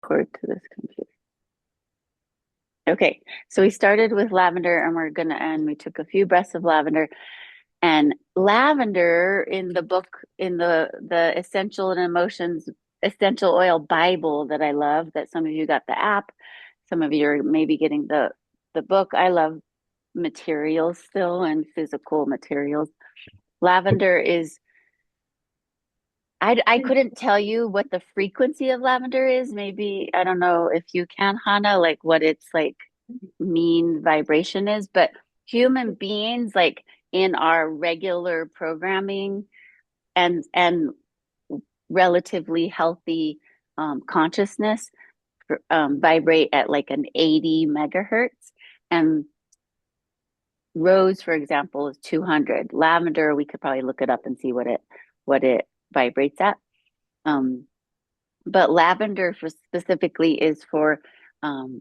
cord to this computer. Okay, so we started with lavender and we're going to end. We took a few breaths of lavender. And lavender in the book, in the Essential and Emotions Essential Oil Bible that I love, that some of you got the app, some of you are maybe getting the book. I love materials still and physical materials. Lavender is, I couldn't tell you what the frequency of lavender is. Maybe, I don't know if you can, Hannah, like what its like mean vibration is, but human beings, like in our regular programming and relatively healthy consciousness, vibrate at like an 80 megahertz. And rose, for example, is 200. Lavender, we could probably look it up and see what it vibrates at. But lavender for specifically is for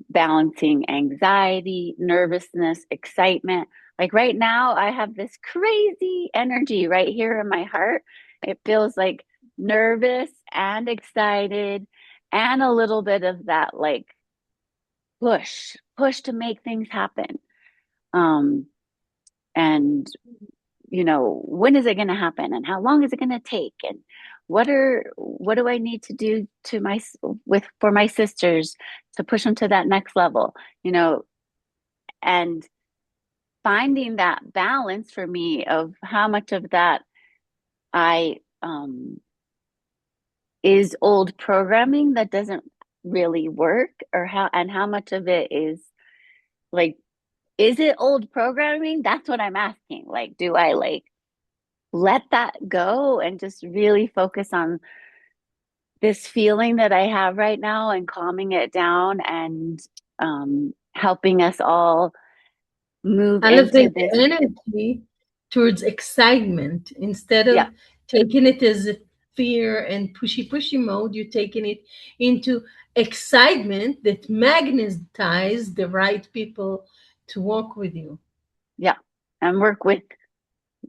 balancing anxiety, nervousness, excitement. Like right now, I have this crazy energy right here in my heart. It feels like nervous and excited, and a little bit of that like push to make things happen. Um, and when is it going to happen, and how long is it going to take, and what do I need to do to for my sisters to push them to that next level, and finding that balance for me of how much of that I is old programming that doesn't really work, or how much of it is like, is it old programming? That's what I'm asking. Like, do I like let that go and just really focus on this feeling that I have right now and calming it down and helping us all move into Elevate the this. energy towards excitement instead Yeah, of taking it as fear and pushy mode. You're taking it into excitement that magnetize the right people to walk with you. yeah. And work with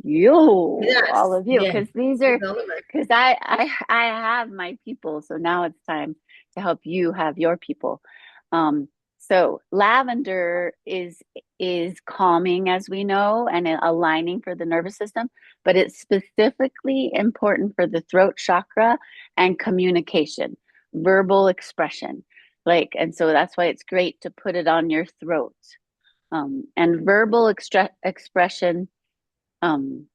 you, all Yes, of you, yes. because these With are, all of us. because I have my people, so now it's time to help you have your people. So lavender is calming, as we know, and aligning for the nervous system, but it's specifically important for the throat chakra and communication, verbal expression. Like, and so that's why it's great to put it on your throat. And verbal expression, um,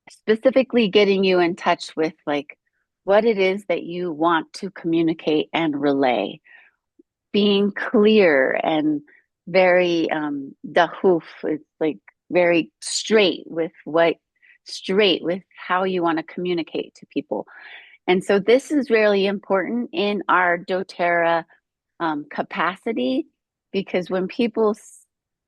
specifically getting you in touch with like what it is that you want to communicate and relay, being clear and very dahoof. It's like very straight with how you want to communicate to people. And so this is really important in our doTERRA capacity, because when people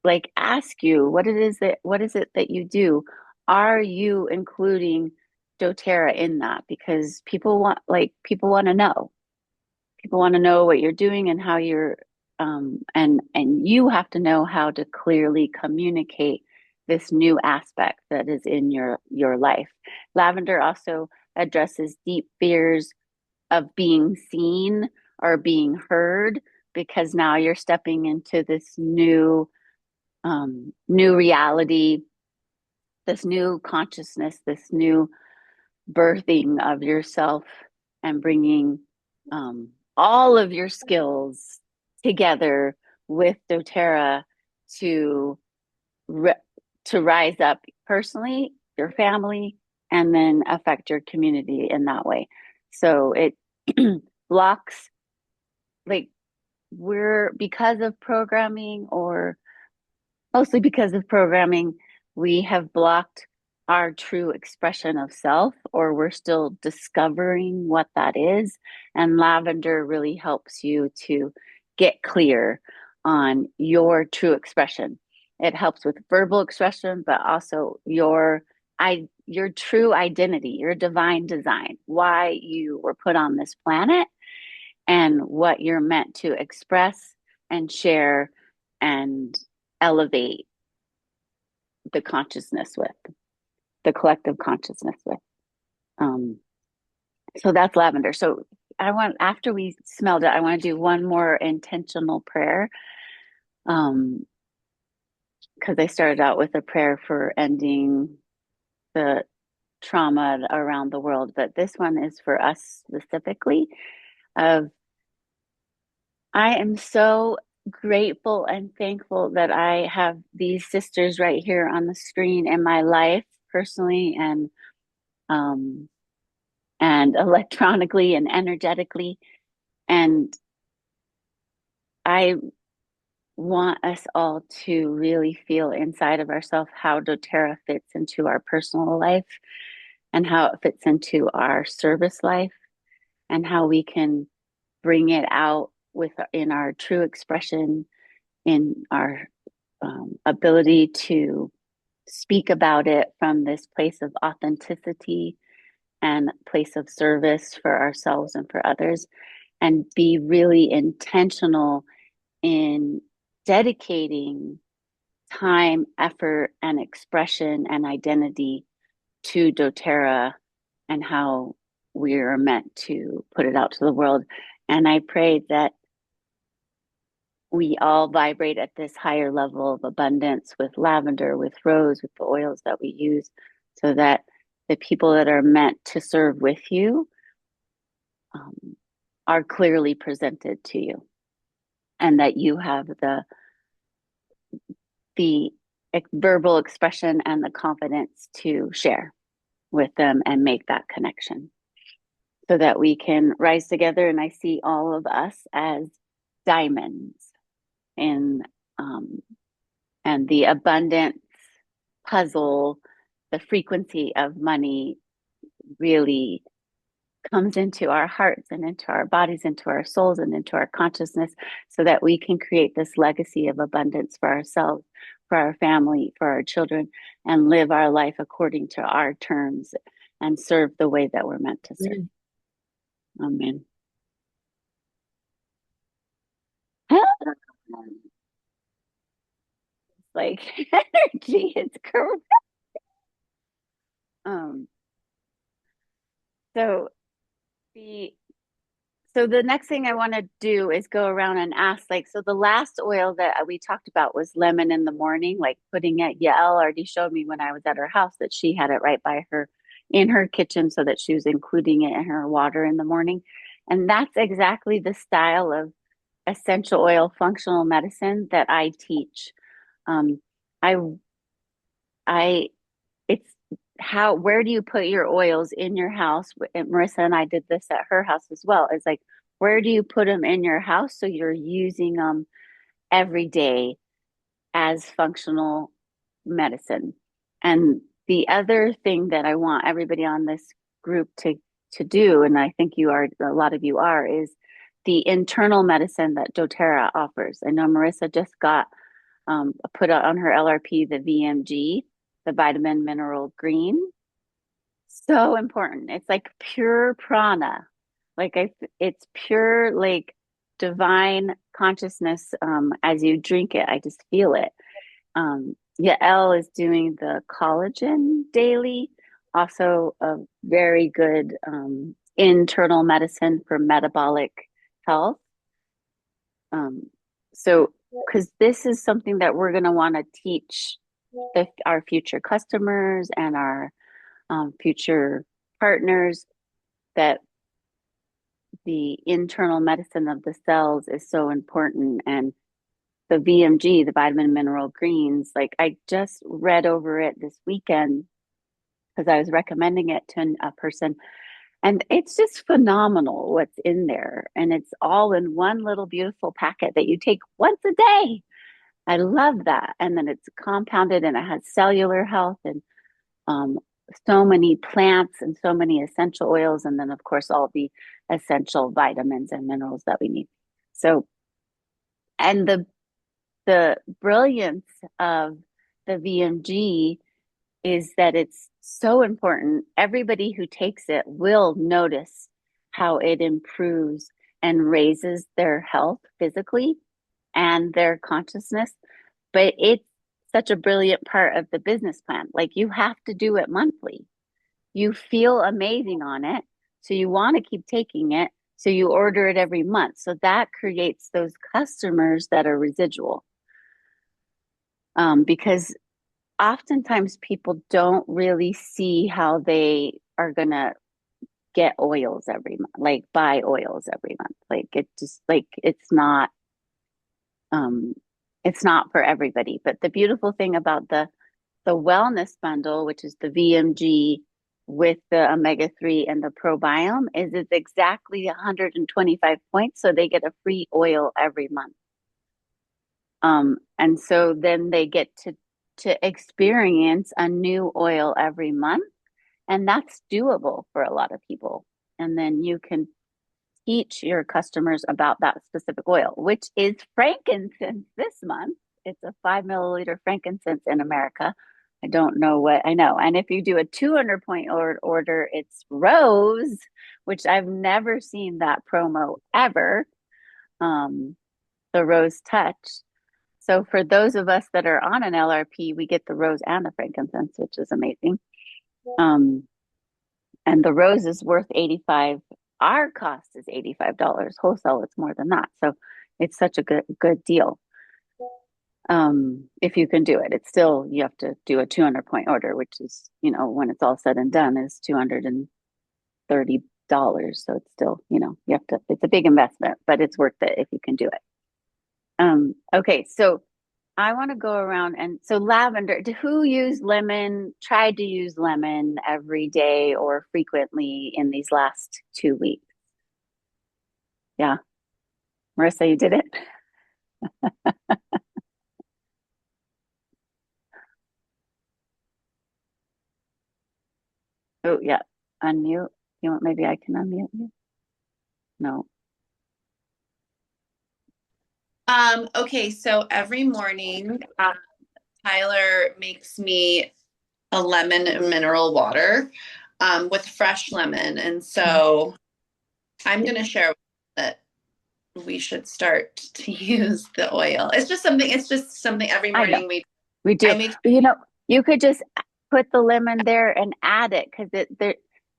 like ask you what is it that you do, are you including doTERRA in that? Because people want to know. People want to know what you're doing and how you're and you have to know how to clearly communicate this new aspect that is in your life. Lavender also addresses deep fears of being seen or being heard, because now you're stepping into this new reality, this new consciousness, this new birthing of yourself, and bringing all of your skills together with doTERRA to to rise up personally, your family, and then affect your community in that way. So it blocks, like, we're, because of programming, or mostly because of programming, we have blocked our true expression of self, or we're still discovering what that is. And lavender really helps you to get clear on your true expression. It helps with verbal expression, but also your true identity, your divine design, why you were put on this planet, and what you're meant to express and share and elevate the consciousness with, the collective consciousness with. Um, so that's lavender. So I want, after we smelled it, I want to do one more intentional prayer. Because I started out with a prayer for ending the trauma around the world, but this one is for us specifically. Of I am so grateful and thankful that I have these sisters right here on the screen in my life, personally um, and electronically and energetically. And I want us all to really feel inside of ourselves how doTERRA fits into our personal life and how it fits into our service life and how we can bring it out with in our true expression, in our ability to speak about it from this place of authenticity and place of service for ourselves and for others, and be really intentional in dedicating time, effort, and expression and identity to doTERRA and how we're meant to put it out to the world. And I pray that we all vibrate at this higher level of abundance with lavender, with rose, with the oils that we use, so that the people that are meant to serve with you um, are clearly presented to you, and that you have the verbal expression and the confidence to share with them and make that connection, so that we can rise together. And I see all of us as diamonds in and the abundance puzzle, the frequency of money really comes into our hearts and into our bodies, into our souls, and into our consciousness, so that we can create this legacy of abundance for ourselves, for our family, for our children, and live our life according to our terms and serve the way that we're meant to serve. Amen. Like energy is correct. Um, so the So the next thing I want to do is go around and ask, like, so the last oil that we talked about was lemon in the morning, like putting it. Yael already showed me when I was at her house that she had it right by her in her kitchen, so that she was including it in her water in the morning. And that's exactly the style of essential oil functional medicine that I teach. Um, I, I it's how where do you put your oils in your house? And Marissa and I did this at her house as well. It's like, where do you put them in your house so you're using them every day as functional medicine? And the other thing that I want everybody on this group to do, and I think you are, a lot of you are, is the internal medicine that doTERRA offers. I know Marissa just got put on her LRP the VMG, the vitamin mineral green. So important. It's like pure prana. It's pure, like, divine consciousness. As you drink it, I just feel it. Yael is doing the collagen daily, also a very good internal medicine for metabolic health. So, because this is something that we're going to want to teach our future customers and our future partners, that the internal medicine of the cells is so important. And the VMG, the vitamin mineral greens, like, I just read over it this weekend because I was recommending it to a person. And it's just phenomenal what's in there. And it's all in one little beautiful packet that you take once a day. I love that. And then it's compounded and it has cellular health and um, so many plants and so many essential oils. And then, of course, all the essential vitamins and minerals that we need. So, and the brilliance of the VMG is that it's so important. Everybody who takes it will notice how it improves and raises their health physically and their consciousness. But it's such a brilliant part of the business plan. Like, you have to do it monthly. You feel amazing on it. So you want to keep taking it So you order it every month. So that creates those customers that are residual. Because oftentimes people don't really see how they are going to get oils every month, like buy oils every month. Like it just like um it's not for everybody. But the beautiful thing about the wellness bundle, which is the VMG with the omega-3 and the probiome, is it's exactly 125 points. So they get a free oil every month. And so then they get to experience a new oil every month. And that's doable for a lot of people. And then you can teach your customers about that specific oil, which is frankincense this month. It's a 5 milliliter frankincense in America. I don't know what I know. And if you do a 200 point order, it's rose, which I've never seen that promo ever. The rose touch. So for those of us that are on an LRP, we get the rose and the frankincense, which is amazing. Um, and the rose is worth 85. Our cost is $85. Wholesale, it's more than that. So it's such a good deal. If you can do it, it's still, you have to do a 200 point order, which is, when it's all said and done, is $230. So it's still, you have to, it's a big investment, but it's worth it if you can do it. Okay, so I want to go around and so lavender, who used lemon, tried to use lemon every day or frequently in these last 2 weeks? Yeah. Marissa, you did it? Oh, yeah. Unmute. You want, maybe I can unmute you? No. Okay, so every morning, Tyler makes me a lemon and mineral water with fresh lemon. And so I'm going to share that we should start to use the oil. It's just something every I know. morning We I do. make. But, you could just put the lemon there and add it because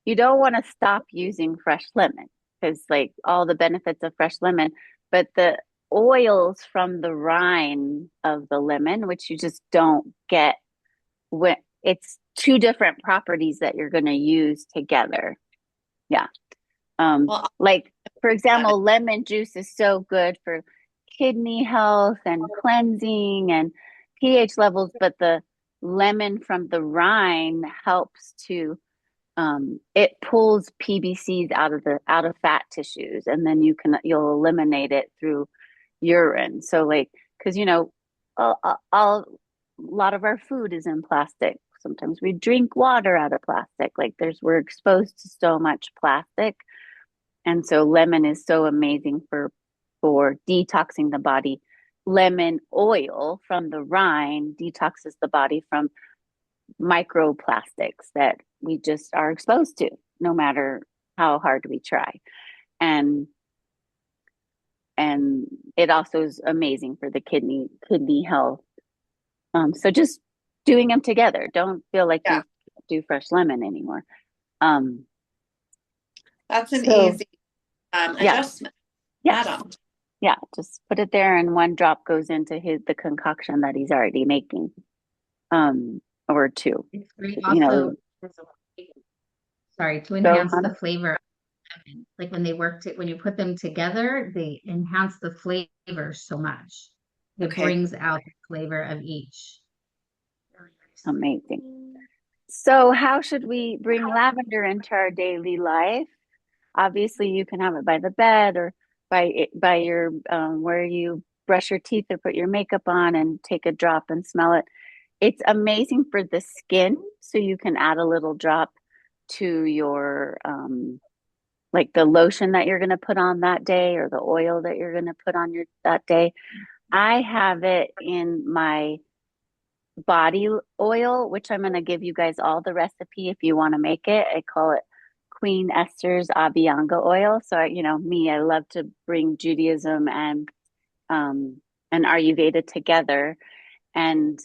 you don't want to stop using fresh lemon because like all the benefits of fresh lemon, but the oils from the rind of the lemon, which you just don't get when it's two different properties that you're going to use together. Yeah. Well, Like for I'll example, lemon juice is so good for kidney health and cleansing and pH levels, but the lemon from the rind helps to it pulls PBCs out of fat tissues, and then you'll eliminate it through urine. So like because a lot of our food is in plastic. Sometimes we drink water out of plastic. Like we're exposed to so much plastic, and so lemon is so amazing for detoxing the body. Lemon oil from the rind detoxes the body from microplastics that we just are exposed to, no matter how hard we try. And and it also is amazing for the kidney health. So just doing them together. Don't feel like yeah, you do fresh lemon anymore. Um, that's an so easy yeah, adjustment. yeah. Add on. Yeah, just put it there and one drop goes into the concoction that he's already making. Or two. It's great You also, know, sorry, to go enhance on. the flavor of lemon. Like when when you put them together, they enhance the flavor so much. It Okay. brings out the flavor of each. Amazing. So how should we bring lavender into our daily life? Obviously, you can have it by the bed or by your where you brush your teeth or put your makeup on and take a drop and smell it. It's amazing for the skin, so you can add a little drop to your like the lotion that you're going to put on that day or the oil that you're going to put on your that day. I have it in my body oil, which I'm going to give you guys all the recipe if you want to make it. I call it Queen Esther's Abyanga oil. So, me, I love to bring Judaism and Ayurveda together. And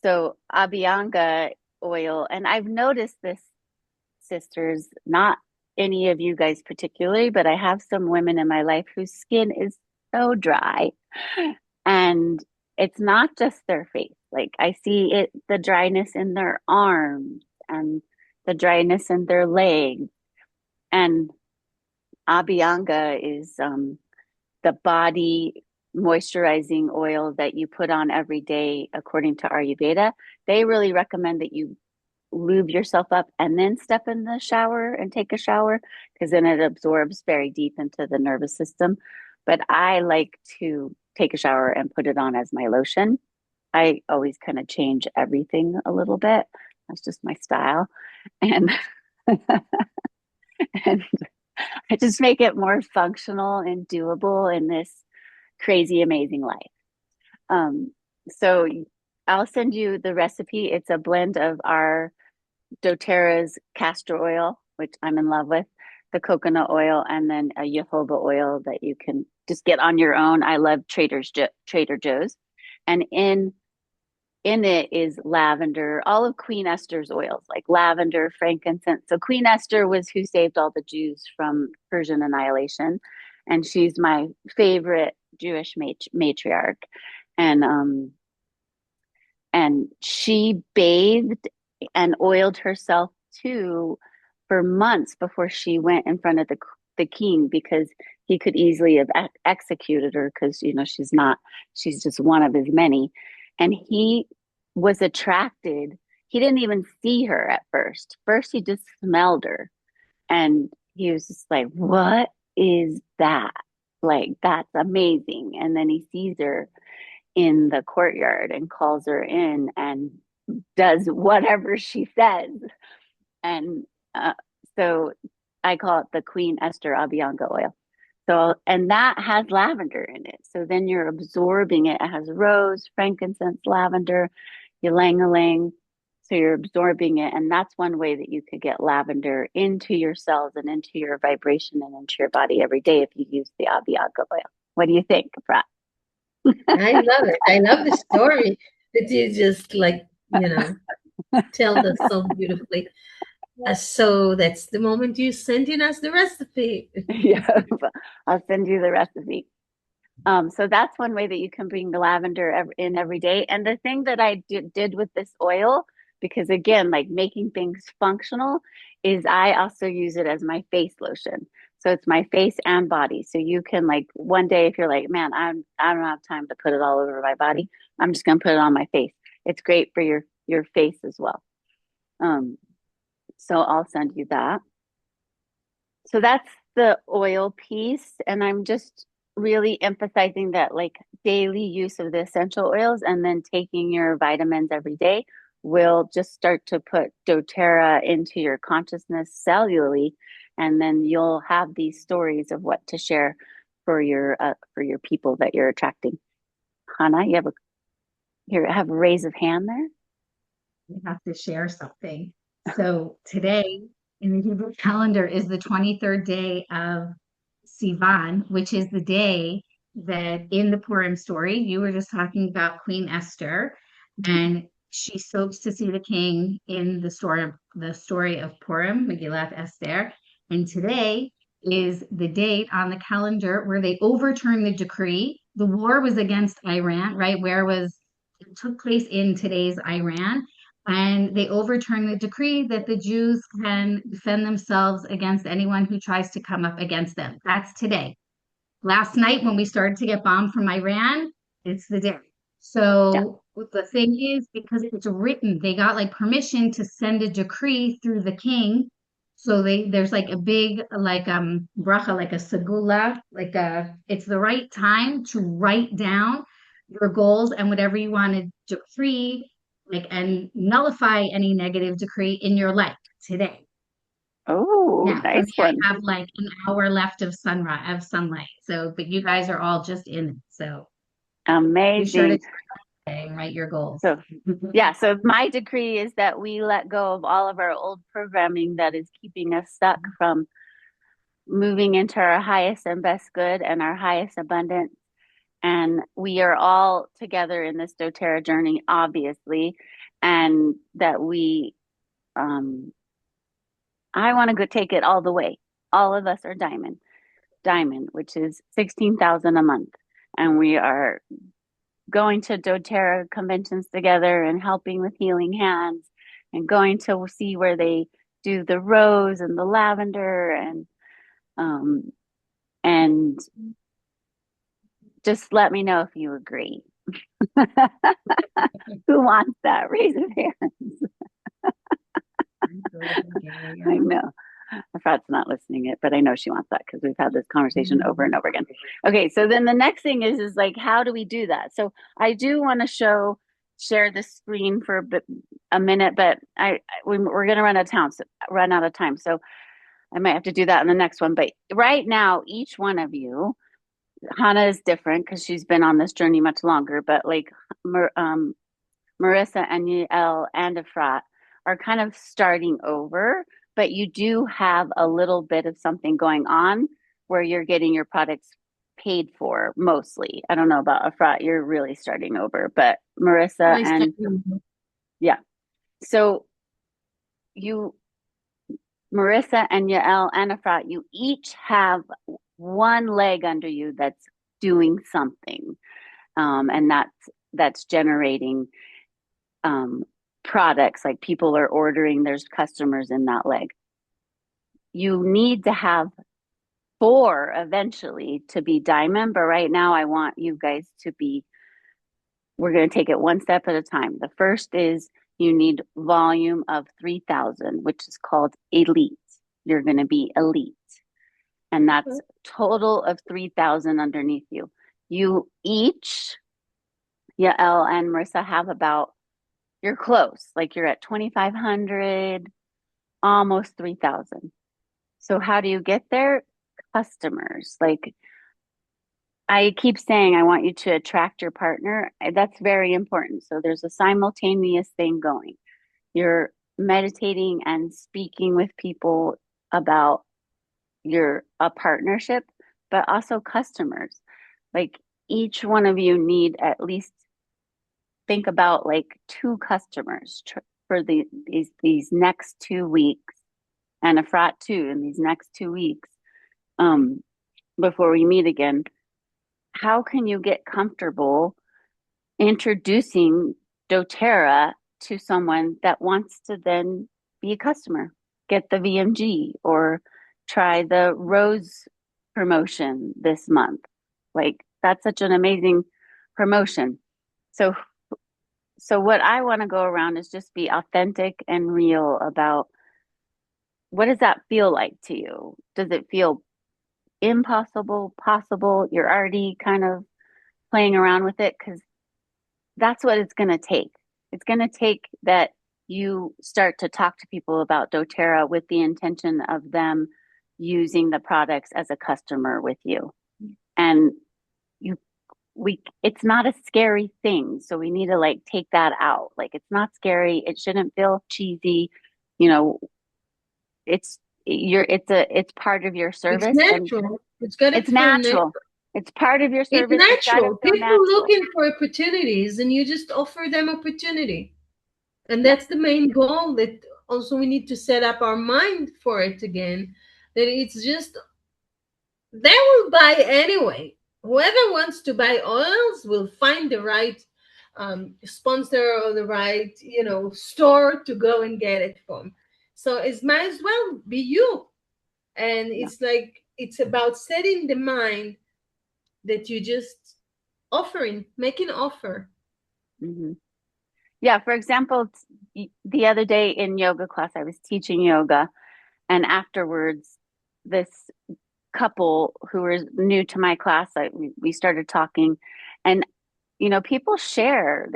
so Abyanga oil, and I've noticed this, sisters, not any of you guys particularly, but I have some women in my life whose skin is so dry. And it's not just their face. Like I see it, the dryness in their arms and the dryness in their legs. And Abyanga is the body moisturizing oil that you put on every day according to Ayurveda. They really recommend that you lube yourself up and then step in the shower and take a shower because then it absorbs very deep into the nervous system. But I like to take a shower and put it on as my lotion. I always kind of change everything a little bit. That's just my style. And and I just make it more functional and doable in this crazy, amazing life. Um, so I'll send you the recipe. It's a blend of our doTERRA's castor oil, which I'm in love with, the coconut oil, and then a jojoba oil that you can just get on your own. I love Trader Joe's. And in it is lavender, all of Queen Esther's oils, like lavender, frankincense. So Queen Esther was who saved all the Jews from Persian annihilation. And she's my favorite Jewish matriarch. And and she bathed and oiled herself too for months before she went in front of the king because he could easily have executed her because she's just one of his many. And he was attracted. He didn't even see her at first. First, he just smelled her, and he was just like, "What is that? Like, that's amazing." And then he sees her in the courtyard and calls her in and does whatever she says. And so I call it the Queen Esther Abyanga oil. So, and that has lavender in it. So then you're absorbing it. It has rose, frankincense, lavender, ylang-ylang. So you're absorbing it. And that's one way that you could get lavender into your cells and into your vibration and into your body every day if you use the Abyanga oil. What do you think, Brat? I love it. I love the story that you just tell us so beautifully. So that's the moment you send in us the recipe. Yeah, I'll send you the recipe. So that's one way that you can bring the lavender in every day. And the thing that I did with this oil, because again, like making things functional, is I also use it as my face lotion. So it's my face and body. So you can like one day if you're like, man, I don't have time to put it all over my body, I'm just gonna put it on my face. It's great for your face as well. So I'll send you that. So that's the oil piece. And I'm just really emphasizing that like daily use of the essential oils and then taking your vitamins every day will just start to put doTERRA into your consciousness cellularly. And then you'll have these stories of what to share for your people that you're attracting. Hannah, you have a raise of hand there. We have to share something. So today in the Hebrew calendar is the 23rd day of Sivan, which is the day that in the Purim story, you were just talking about Queen Esther, and she soaks to see the king in the story of Purim, Megillat Esther. And today is the date on the calendar where they overturned the decree. The war was against Iran, right? It took place in today's Iran. And they overturned the decree that the Jews can defend themselves against anyone who tries to come up against them. That's today. Last night, when we started to get bombed from Iran, it's the day. So the thing is, because it's written, they got like permission to send a decree through the king. So there's like a big bracha, like a segula, it's the right time to write down your goals and whatever you want to decree, and nullify any negative decree in your life today. Oh, Now, for nice me, one. I have like an hour left of sunlight. So, but you guys are all just in it. So be sure to Amazing. and write your goals. So, yeah, so my decree is that we let go of all of our old programming that is keeping us stuck from moving into our highest and best good and our highest abundance. And we are all together in this doTERRA journey, obviously, and that I want to go take it all the way. all of us are diamond, which is 16,000 a month. And we are going to doTERRA conventions together and helping with healing hands and going to see where they do the rose and the lavender and just let me know if you agree. Who wants that? Raise your hands. I know. Efrat's not listening it, but I know she wants that because we've had this conversation over and over again. Okay, so then the next thing is like, how do we do that? So I do want to share the screen for a minute, but we're going to run out of time. So I might have to do that in the next one. But right now, each one of you, Hannah is different because she's been on this journey much longer, but like Marissa and Yael and Efrat are kind of starting over, but you do have a little bit of something going on where you're getting your products paid for mostly. I don't know about Efrat, you're really starting over, but Marissa and yeah. So Marissa and Yael and Efrat, you each have one leg under you that's doing something, and that's generating products. Like people are ordering, there's customers in that leg. You need to have 4 eventually to be diamond, but right now I want you guys to be, we're going to take it one step at a time. The first is you need volume of 3,000, which is called elite. You're going to be elite. And that's total of 3,000 underneath you. You each, Yael and Marissa, have about, you're close, like you're at 2,500, almost 3,000. So how do you get there? Customers. Like I keep saying, I want you to attract your partner. That's very important. So there's a simultaneous thing going. You're meditating and speaking with people about a partnership, but also customers. Like each one of you need at least think about like 2 customers for these next 2 weeks, and Efrat too in these next 2 weeks before we meet again. How can you get comfortable introducing doTERRA to someone that wants to then be a customer, get the VMG or try the rose promotion this month? Like that's such an amazing promotion. So what I want to go around is just be authentic and real about what does that feel like to you? Does it feel impossible, possible? You're already kind of playing around with it because that's what it's going to take. It's going to take that you start to talk to people about doTERRA with the intention of them using the products as a customer with you. And it's not a scary thing. So we need to like take that out. Like it's not scary. It shouldn't feel cheesy. You know, it's part of your service. It's natural. It's natural. It's part of your service. It's natural. People looking for opportunities and you just offer them opportunity. And that's the main goal, that also we need to set up our mind for it again. That it's just, they will buy anyway. Whoever wants to buy oils will find the right sponsor or the right, store to go and get it from. So it might as well be you. And it's like, it's about setting the mind that you just make an offer. Mm-hmm. Yeah. For example, the other day in yoga class, I was teaching yoga, and afterwards, this couple who were new to my class, we started talking, and people share.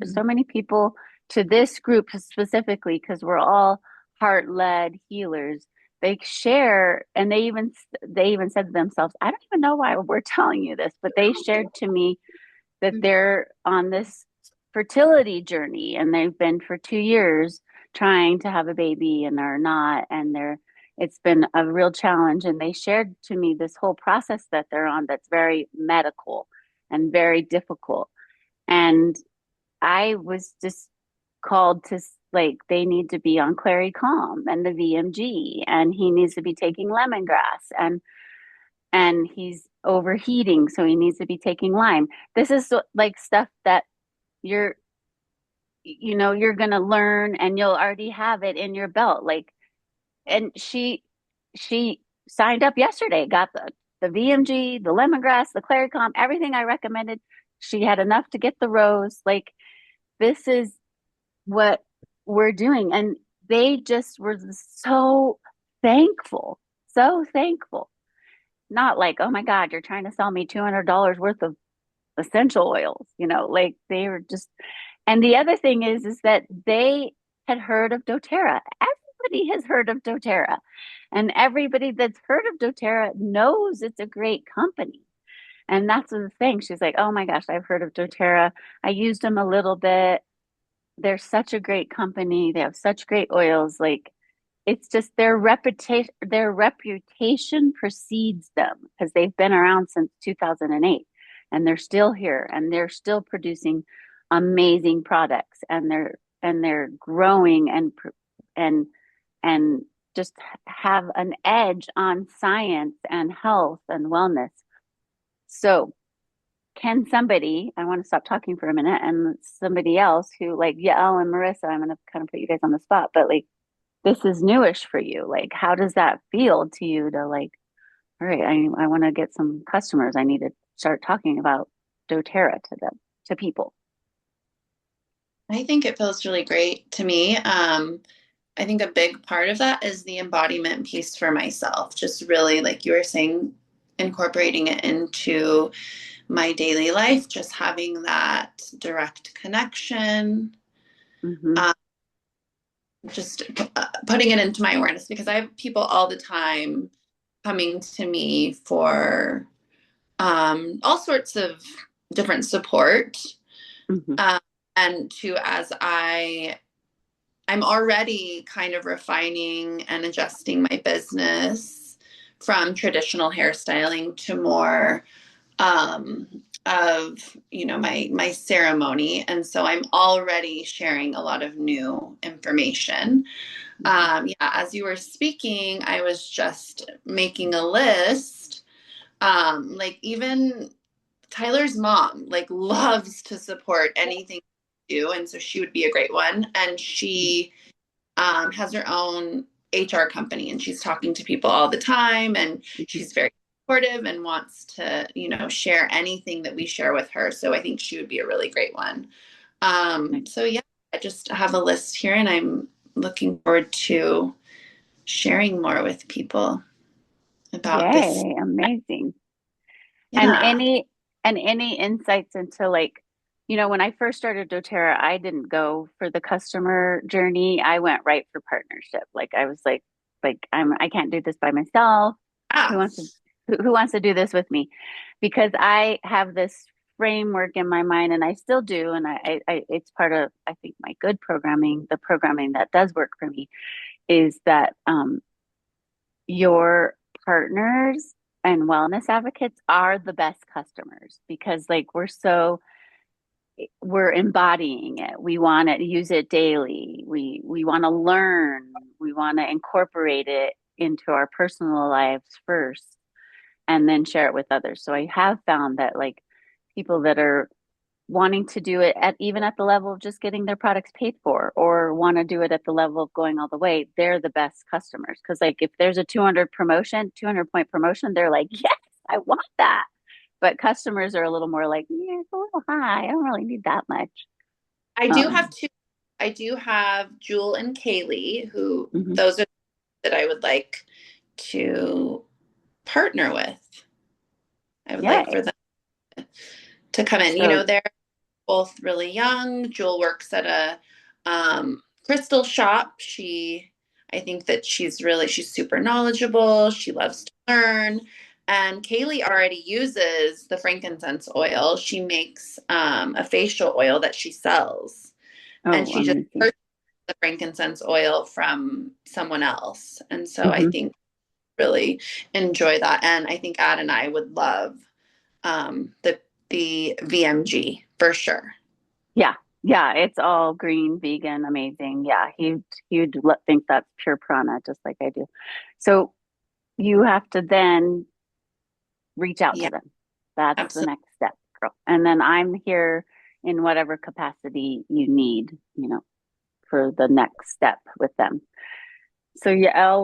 So many people to this group specifically, because we're all heart-led healers. They share, and they even said to themselves, I don't even know why we're telling you this, but they shared to me that they're on this fertility journey and they've been for 2 years trying to have a baby and are not, and it's been a real challenge. And they shared to me this whole process that they're on that's very medical and very difficult. And I was just called to like they need to be on Clary Calm and the VMG, and he needs to be taking lemongrass, and he's overheating, so he needs to be taking lime. This is like stuff that you're you're gonna learn, and you'll already have it in your belt. Like, and she signed up yesterday, got the VMG, the lemongrass, the Clary Calm, everything I recommended. She had enough to get the rose. Like, this is what we're doing. And they just were so thankful, so thankful. Not like, oh my God, you're trying to sell me $200 worth of essential oils, like they were just. And the other thing is that they had heard of doTERRA. Everybody has heard of doTERRA. And everybody that's heard of doTERRA knows it's a great company. And that's the thing. She's like, oh my gosh, I've heard of doTERRA. I used them a little bit. They're such a great company. They have such great oils. Like, it's just their reputation precedes them because they've been around since 2008, and they're still here, and they're still producing amazing products, and they're growing and and just have an edge on science and health and wellness. So can somebody, I want to stop talking for a minute, and somebody else who like, yeah, oh, and Marissa, I'm going to kind of put you guys on the spot, but like, this is newish for you. Like, how does that feel to you to like, all right, I want to get some customers. I need to start talking about doTERRA to them, to people. I think it feels really great to me. I think a big part of that is the embodiment piece for myself. Just really, like you were saying, incorporating it into my daily life, just having that direct connection, Mm-hmm. just putting it into my awareness, because I have people all the time coming to me for all sorts of different support. Mm-hmm. And as I'm already kind of refining and adjusting my business from traditional hairstyling to more of my ceremony, and so I'm already sharing a lot of new information. Yeah, as you were speaking, I was just making a list. Like, even Tyler's mom like loves to support anything we do, and so she would be a great one. And she has her own HR company, and she's talking to people all the time, and she's very supportive and wants to, share anything that we share with her. So I think she would be a really great one. So yeah, I just have a list here, and I'm looking forward to sharing more with people about this. Yay, amazing. And Yeah. any insights into like, when I first started doTERRA, I didn't go for the customer journey. I went right for partnership. Like, I was like I can't do this by myself. Who Ah, wants to who wants to do this with me? Because I have this framework in my mind, and I still do, and I it's part of, I think, my good programming. The programming that does work for me is that your partners and wellness advocates are the best customers, because like we're embodying it. We want to use it daily. We want to learn. We want to incorporate it into our personal lives first, and then share it with others. So I have found that like people that are wanting to do it at even at the level of just getting their products paid for, or want to do it at the level of going all the way, they're the best customers. Because like, if there's a 200 point promotion, they're like, yes, I want that. But customers are a little more like, yeah, it's a little high, I don't really need that much. I do have um two. I do have Jewel and Kaylee, who mhm. those are that I would like to partner with. I would like Yay. for them to come in. So They're both really young. Jewel works at a crystal shop. I think that she's super knowledgeable. She loves to learn. And Kaylee already uses the frankincense oil. She makes a facial oil that she sells. And oh, she just amazing. purchased the frankincense oil from someone else. And so I Hmm. think really enjoy that. And I think Ad and I would love the VMG for sure. Yeah, Yeah, it's all green, vegan, amazing. Yeah, he'd think that's pure prana, just like I do. So you have to then reach out to Yeah, them. That's the absolutely. next step, girl. And then I'm here in whatever capacity you need, for the next step with them. So yeah,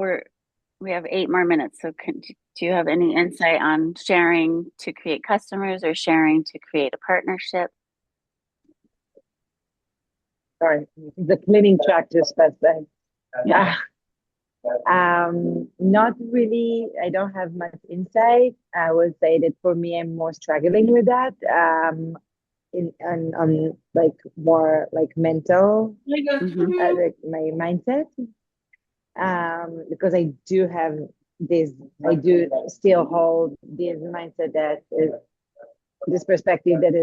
we have 8 more minutes. So do you have any insight on sharing to create customers or sharing to create a partnership? Sorry, the cleaning track just passed by. Yeah. Not really. I don't have much insight. I would say that for me, I'm more struggling with that. On like more like mental, Mm-hmm. like my mindset. Because I do have this, I do still hold this mindset that is this perspective that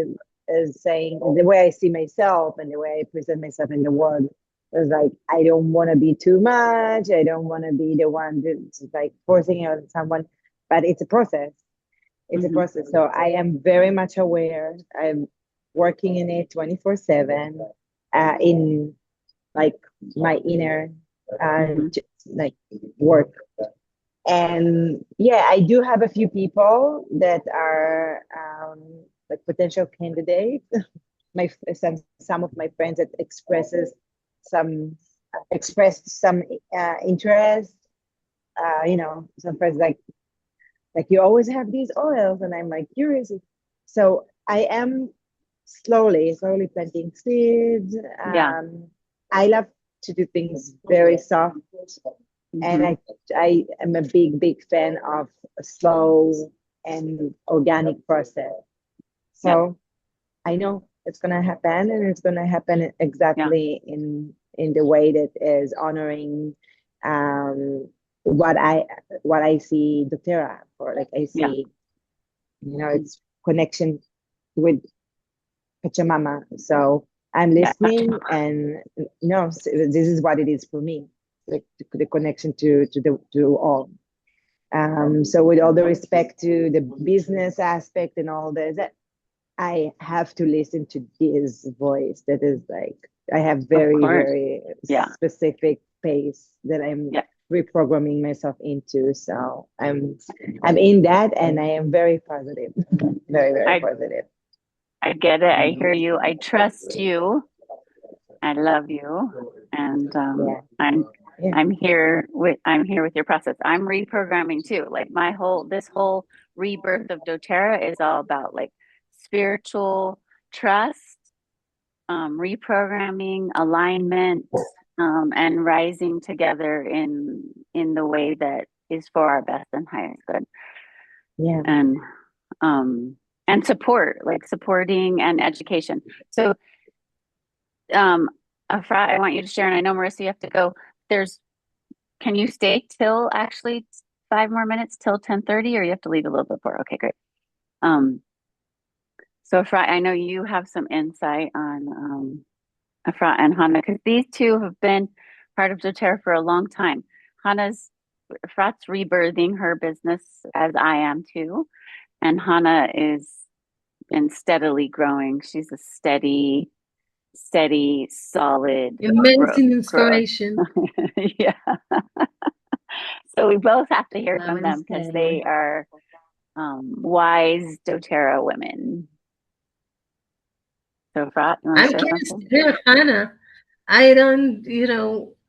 is saying the way I see myself and the way I present myself in the world is like I don't want to be too much. I don't want to be the one that's like forcing it on someone, but it's a process. It's a Mm-hmm. process. So I am very much aware. I'm working in it 24/7 in like my inner Mm-hmm. like work. And yeah, I do have a few people that are like potential candidates. Some of my friends that some expressed some interest. Some friends like you always have these oils, and I'm like curious. So I am slowly planting seeds. Yeah. I love to do things very soft, and Mm-hmm. I am a big fan of a slow and organic process. Yep. So I know it's gonna happen, and it's gonna happen Yeah. exactly in the way that is honoring um, what I see doTERRA for. Like I Yeah. see, it's connection with Pachamama. So I'm Yeah. listening, and no, this is what it is for me, like the connection to all. So with all the respect to the business aspect and all this, I have to listen to his voice. That is like I have Of very, course. very Yeah. specific pace that I'm Yeah. reprogramming myself into. So I'm in that, and I am very positive, very, very I positive. I get it. I hear you. I trust you. I love you. And Yeah, I'm yeah, I'm here with your process. I'm reprogramming too. Like this whole rebirth of doTERRA is all about like spiritual trust, reprogramming, alignment, and rising together in the way that is for our best and highest good. yeah. And um and support, like supporting and education. So um Afra, I want you to share, and I know Marissa, you have to go. There's Can you stay till actually 5 more minutes till 10:30, or you have to leave a little before? Okay, great. Um, so Afra, I know you have some insight on Afra and Hannah, because these two have been part of doTERRA for a long time. Afra's rebirthing her business as I am too, and Hannah is been steadily growing. She's a steady, solid Immense growth. inspiration. Yeah. So we both have to hear I from would them because say. they are wise doTERRA women. So, Frat, you want to I'm share curious to something? hear, Hannah. I don't,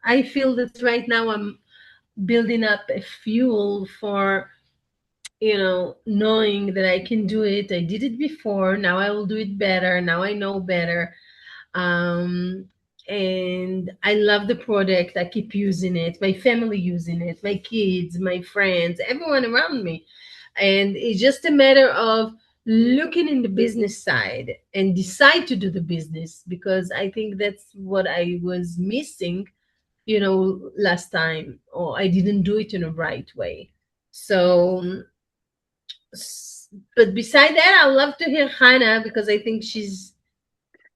I feel that right now I'm building up a fuel for, knowing that I can do it. I did it before. Now I will do it better. Now I know better. Um, and I love the product. I keep using it. My family using it. My kids, my friends, everyone around me. And it's just a matter of looking in the business side and decide to do the business, because I think that's what I was missing, last time, or I didn't do it in a right way. So, but beside that, I love to hear Hannah, because I think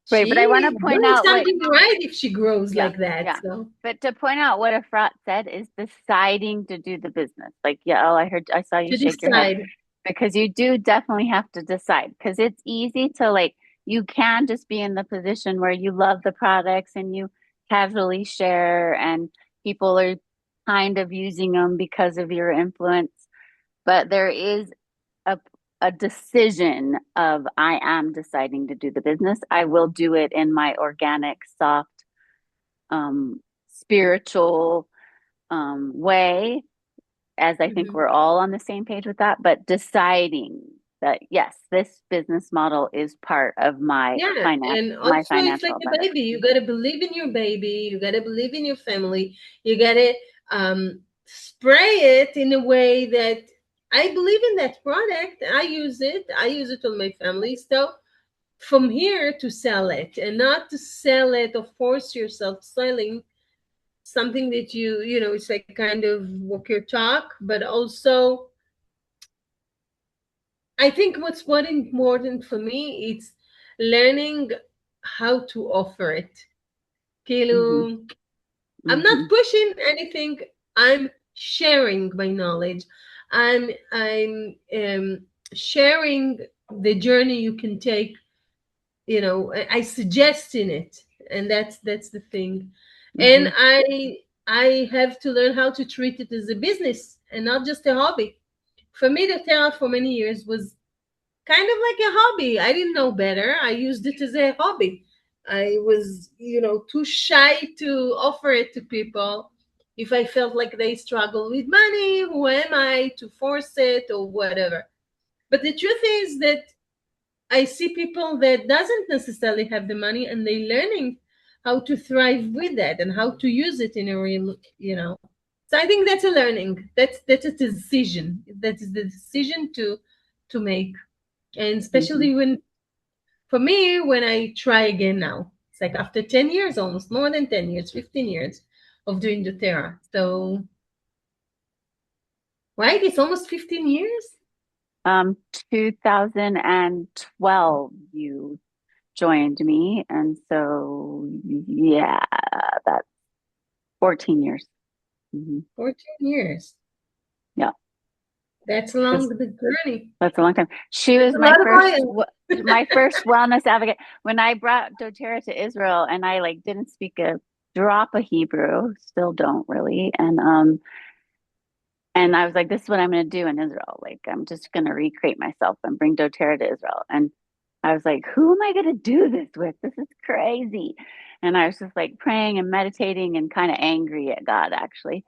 Great, but I want to she's point doing out what, something right if she grows yeah, like that. yeah. So But to point out what Efrat said is deciding to do the business. Like, yeah, oh, I saw you to shake your head, decide. because you do definitely have to decide, because it's easy to like you can just be in the position where you love the products and you casually share, and people are kind of using them because of your influence. But there is a decision of, I am deciding to do the business. I will do it in my organic, soft, spiritual way, as I think we're all on the same page with that, but deciding that yes, this business model is part of my Yeah, and my also it's like financial a abundance. baby. You gotta believe in your baby. You gotta believe in your family. You gotta spray it in a way that I believe in that product. I use it. I use it on my family. So from here to sell it, and not to sell it or force yourself selling something that you know, it's like kind of walk your talk, but also I think what's what important for me is learning how to offer it. Mm-hmm, Kilo, I'm mm-hmm, not pushing anything. I'm sharing my knowledge. I'm sharing the journey you can take. You know, I suggest in it, and that's the thing. mm-hmm, And I have to learn how to treat it as a business and not just a hobby. For me, the doTERRA for many years was kind of like a hobby. I didn't know better. I used it as a hobby. I was, you know, too shy to offer it to people. If I felt like they struggle with money, who am I to force it or whatever? But the truth is that I see people that doesn't necessarily have the money and they learning how to thrive with that and how to use it in a real, you know. So I think that's a learning. That's a decision. That is the decision to make, and mm-hmm. especially when for me when I try again now, it's like after 10 years, almost more than 10 years, 15 years of doing doTERRA. So right, it's almost 15 years. 2012, you joined me, and so yeah, that's 14 years. Mm-hmm. 14 years. Yeah, That's along because the journey. that's a long time. She That's was a lot of oil. my first wellness advocate when I brought doTERRA to Israel, and I like didn't speak a drop of Hebrew, still don't really, and I was like, this is what I'm going to do in Israel. Like, I'm just going to recreate myself and bring doTERRA to Israel. And I was like, who am I going to do this with? This is crazy. And I was just like praying and meditating and kind of angry at God, actually.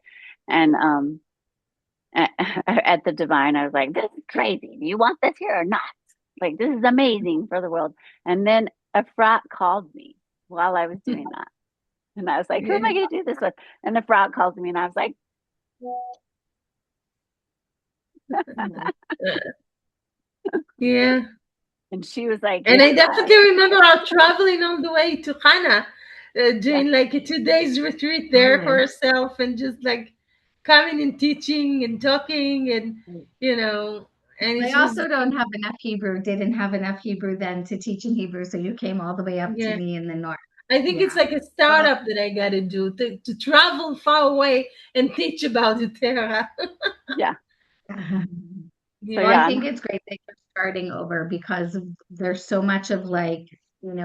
And at the divine, I was like, this is crazy. Do you want this here or not? Like, this is amazing for the world. And then a frat called me while I was doing that. And I was like, who am Yeah. I going to do this with? And the frat called me, and I was like, Yeah. and she was like, And yes. I definitely remember our traveling all the way to Hana, Yeah. doing like a 2 days retreat there for Totally. herself and just like coming and teaching and talking and, you know, and I it was, also don't have enough Hebrew, didn't have enough Hebrew then to teach in Hebrew. So you came all the way up to yeah. me in the north. I think Yeah. it's like a Well, startup that I got to do to travel far away and teach about the Terra. Yeah. So well, Yeah. I yeah. think it's great that you're starting over because there's so much of like,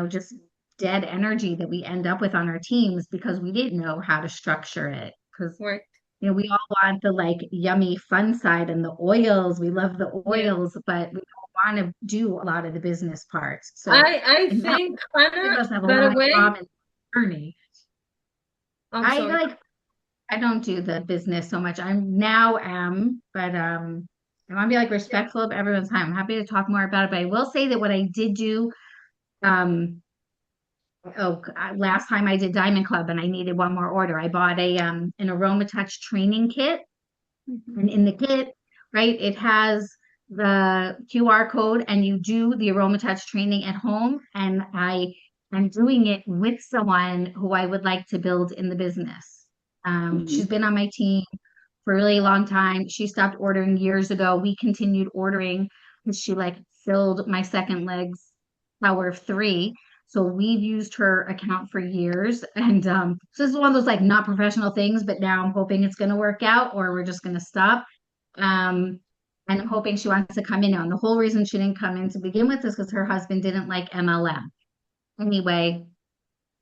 just dead energy that we end up with on our teams because we didn't know how to structure it. Because, Right. we all want the like yummy fun side and the oils. We love the Yeah. oils, but we don't want to do a lot of the business parts. So I it helps think of Hannah, us have a by lot the of way, common journey. I'm I sorry. like I don't do the business so much. I'm now am, but I want to be like respectful of everyone's time. I'm happy to talk more about it, but I will say that what I did do, um, last time I did Diamond Club and I needed one more order. I bought an aromatouch training kit, Mhm. and in the kit, right, it has the QR code, and you do the aromatouch training at home. And I'm doing it with someone who I would like to build in the business. Hmm. She's been on my team for a really long time. She stopped ordering years ago. We continued ordering because she like filled my second leg's power of three. So we've used her account for years. And so this is one of those like not professional things, but now I'm hoping it's going to work out or we're just going to stop. Um, And I'm hoping she wants to come in now. And the whole reason she didn't come in to begin with is because her husband didn't like MLM. Anyway,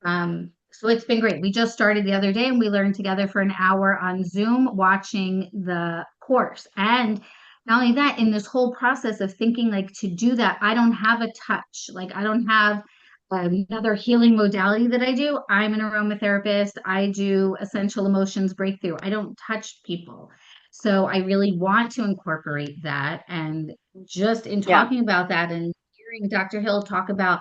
so it's been great. We just started the other day and we learned together for an hour on Zoom watching the course. And not only that, in this whole process of thinking like to do that, I don't have a touch. Like I don't have another healing modality that I do. I'm an aromatherapist. I do essential emotions breakthrough. I don't touch people. So I really want to incorporate that. And just in Yeah. talking about that and hearing Dr. Hill talk about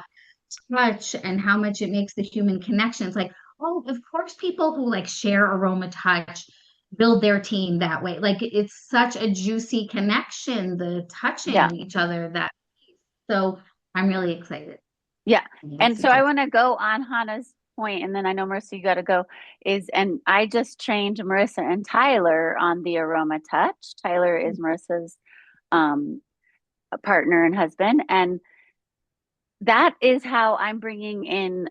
touch and how much it makes the human connection. It's like, oh, of course, people who like share aroma touch build their team that way. Like it's such a juicy connection, the Yeah. touching each other that. So I'm really excited. Yeah. And It's so I just want to go on Hannah's point, and then I know Marissa, you got to go. And I just trained Marissa and Tyler on the aroma touch. Tyler is Marissa's um, partner and husband, and that is how I'm bringing in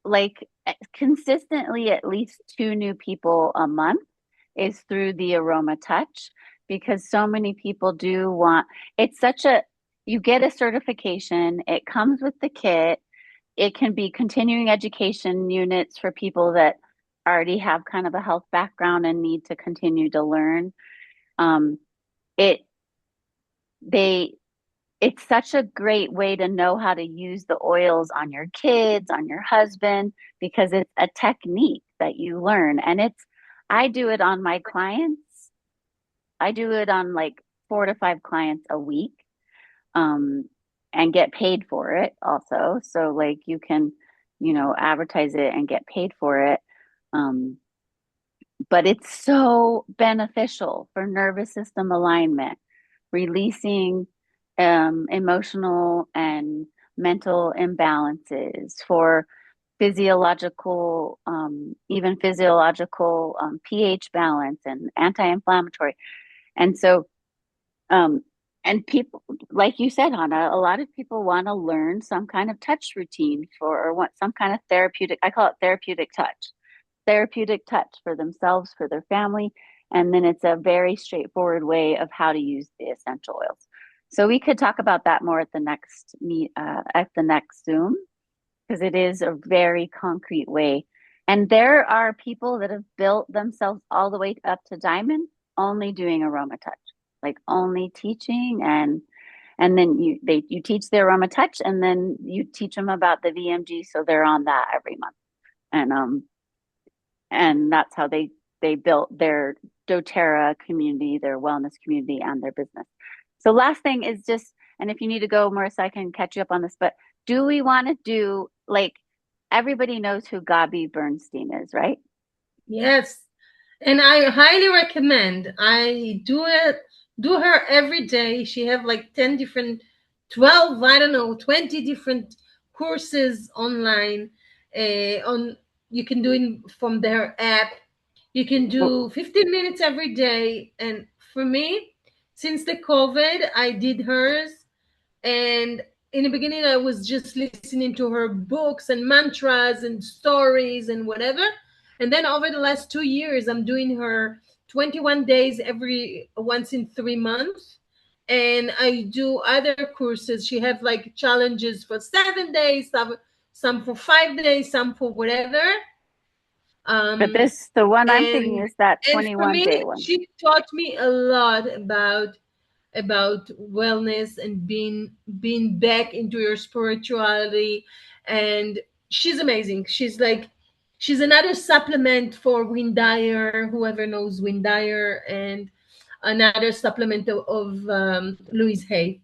like consistently at least two new people a month is through the aroma touch because so many people do want it's such a you get a certification, it comes with the kit, it can be continuing education units for people that already have kind of a health background and need to continue to learn. It they it's such a great way to know how to use the oils on your kids, on your husband, because it's a technique that you learn. And I do it on my clients. I do it on like 4 to 5 clients a week, um, and get paid for it also. So like you can, advertise it and get paid for it. Um, but it's so beneficial for nervous system alignment, releasing emotional and mental imbalances, for physiological, even physiological pH balance and anti-inflammatory. And so, um, and people, like you said, Hannah, a lot of people want to learn some kind of touch routine or want some kind of therapeutic, I call it therapeutic touch for themselves, for their family. And then it's a very straightforward way of how to use the essential oils. So we could talk about that more at the next at the next Zoom, because it is a very concrete way. And there are people that have built themselves all the way up to diamond, only doing aroma touch, like only teaching and then you teach the aroma touch and then you teach them about the VMG, so they're on that every month. And that's how they built their doTERRA community, their wellness community, and their business. So last thing is just, and if you need to go, Marissa, I can catch you up on this, but do we want to do, like, everybody knows who Gabi Bernstein is, right? Yes. And I highly recommend. I do her every day. She have like 10 different, 12, I don't know, 20 different courses online. On You can do it from their app. You can do 15 minutes every day. And for me, since the COVID, I did hers. And in the beginning, I was just listening to her books and mantras and stories and whatever. And then over the last 2 years, I'm doing her 21 days every once in 3 months. And I do other courses. She have like challenges for 7 days, some for 5 days, some for whatever. But Um, the one I'm thinking and is that and for 21-day me, one. she taught me a lot about wellness and being back into your spirituality. And she's amazing. She's another supplement for Wayne Dyer, whoever knows Wayne Dyer, and another supplement of Louise Hay.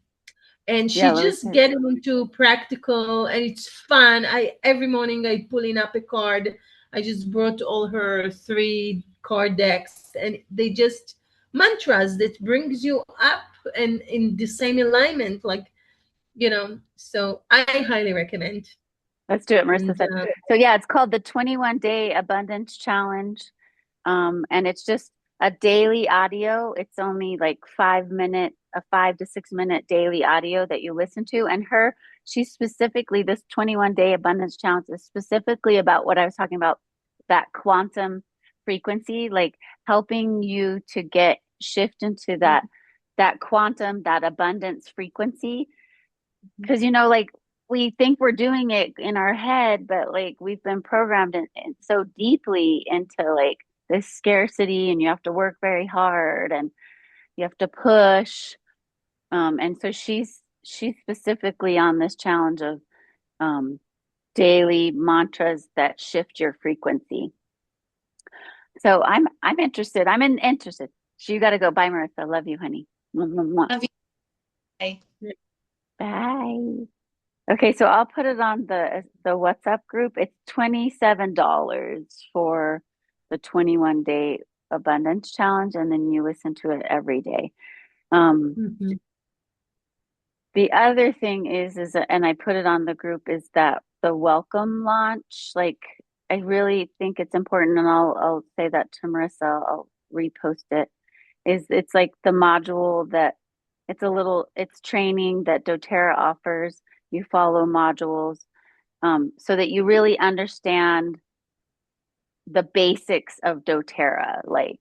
And Yeah, she Louis. just getting into practical, and it's fun. I every morning I pulling up a card. I just brought all her 3 card decks, and they just mantras that brings you up and in the same alignment, like, so I highly recommend. Let's do it, Marissa And said. So yeah, it's called the 21-day abundance challenge. And it's just a daily audio. It's only like 5 minute, a 5 to 6 minute daily audio that you listen to. And she's specifically, this 21-day abundance challenge is specifically about what I was talking about, that quantum frequency, like helping you to shift into that that quantum, that abundance frequency. Because, you know, like we think we're doing it in our head, but like we've been programmed in so deeply into like this scarcity, and you have to work very hard and you have to push. And so she's specifically on this challenge of daily mantras that shift your frequency. So I'm interested. Interested. So you got to go. Bye, Marissa. Love you, honey. Love you. Bye. Bye. Okay, so I'll put it on the WhatsApp group. It's $27 for the 21-day abundance challenge, and then you listen to it every day. The other thing is, and I put it on the group, is that the welcome launch. Like, I really think it's important, and I'll say that to Marissa. I'll repost it. It's like the module that it's training that doTERRA offers. You follow modules, so that you really understand the basics of doTERRA, like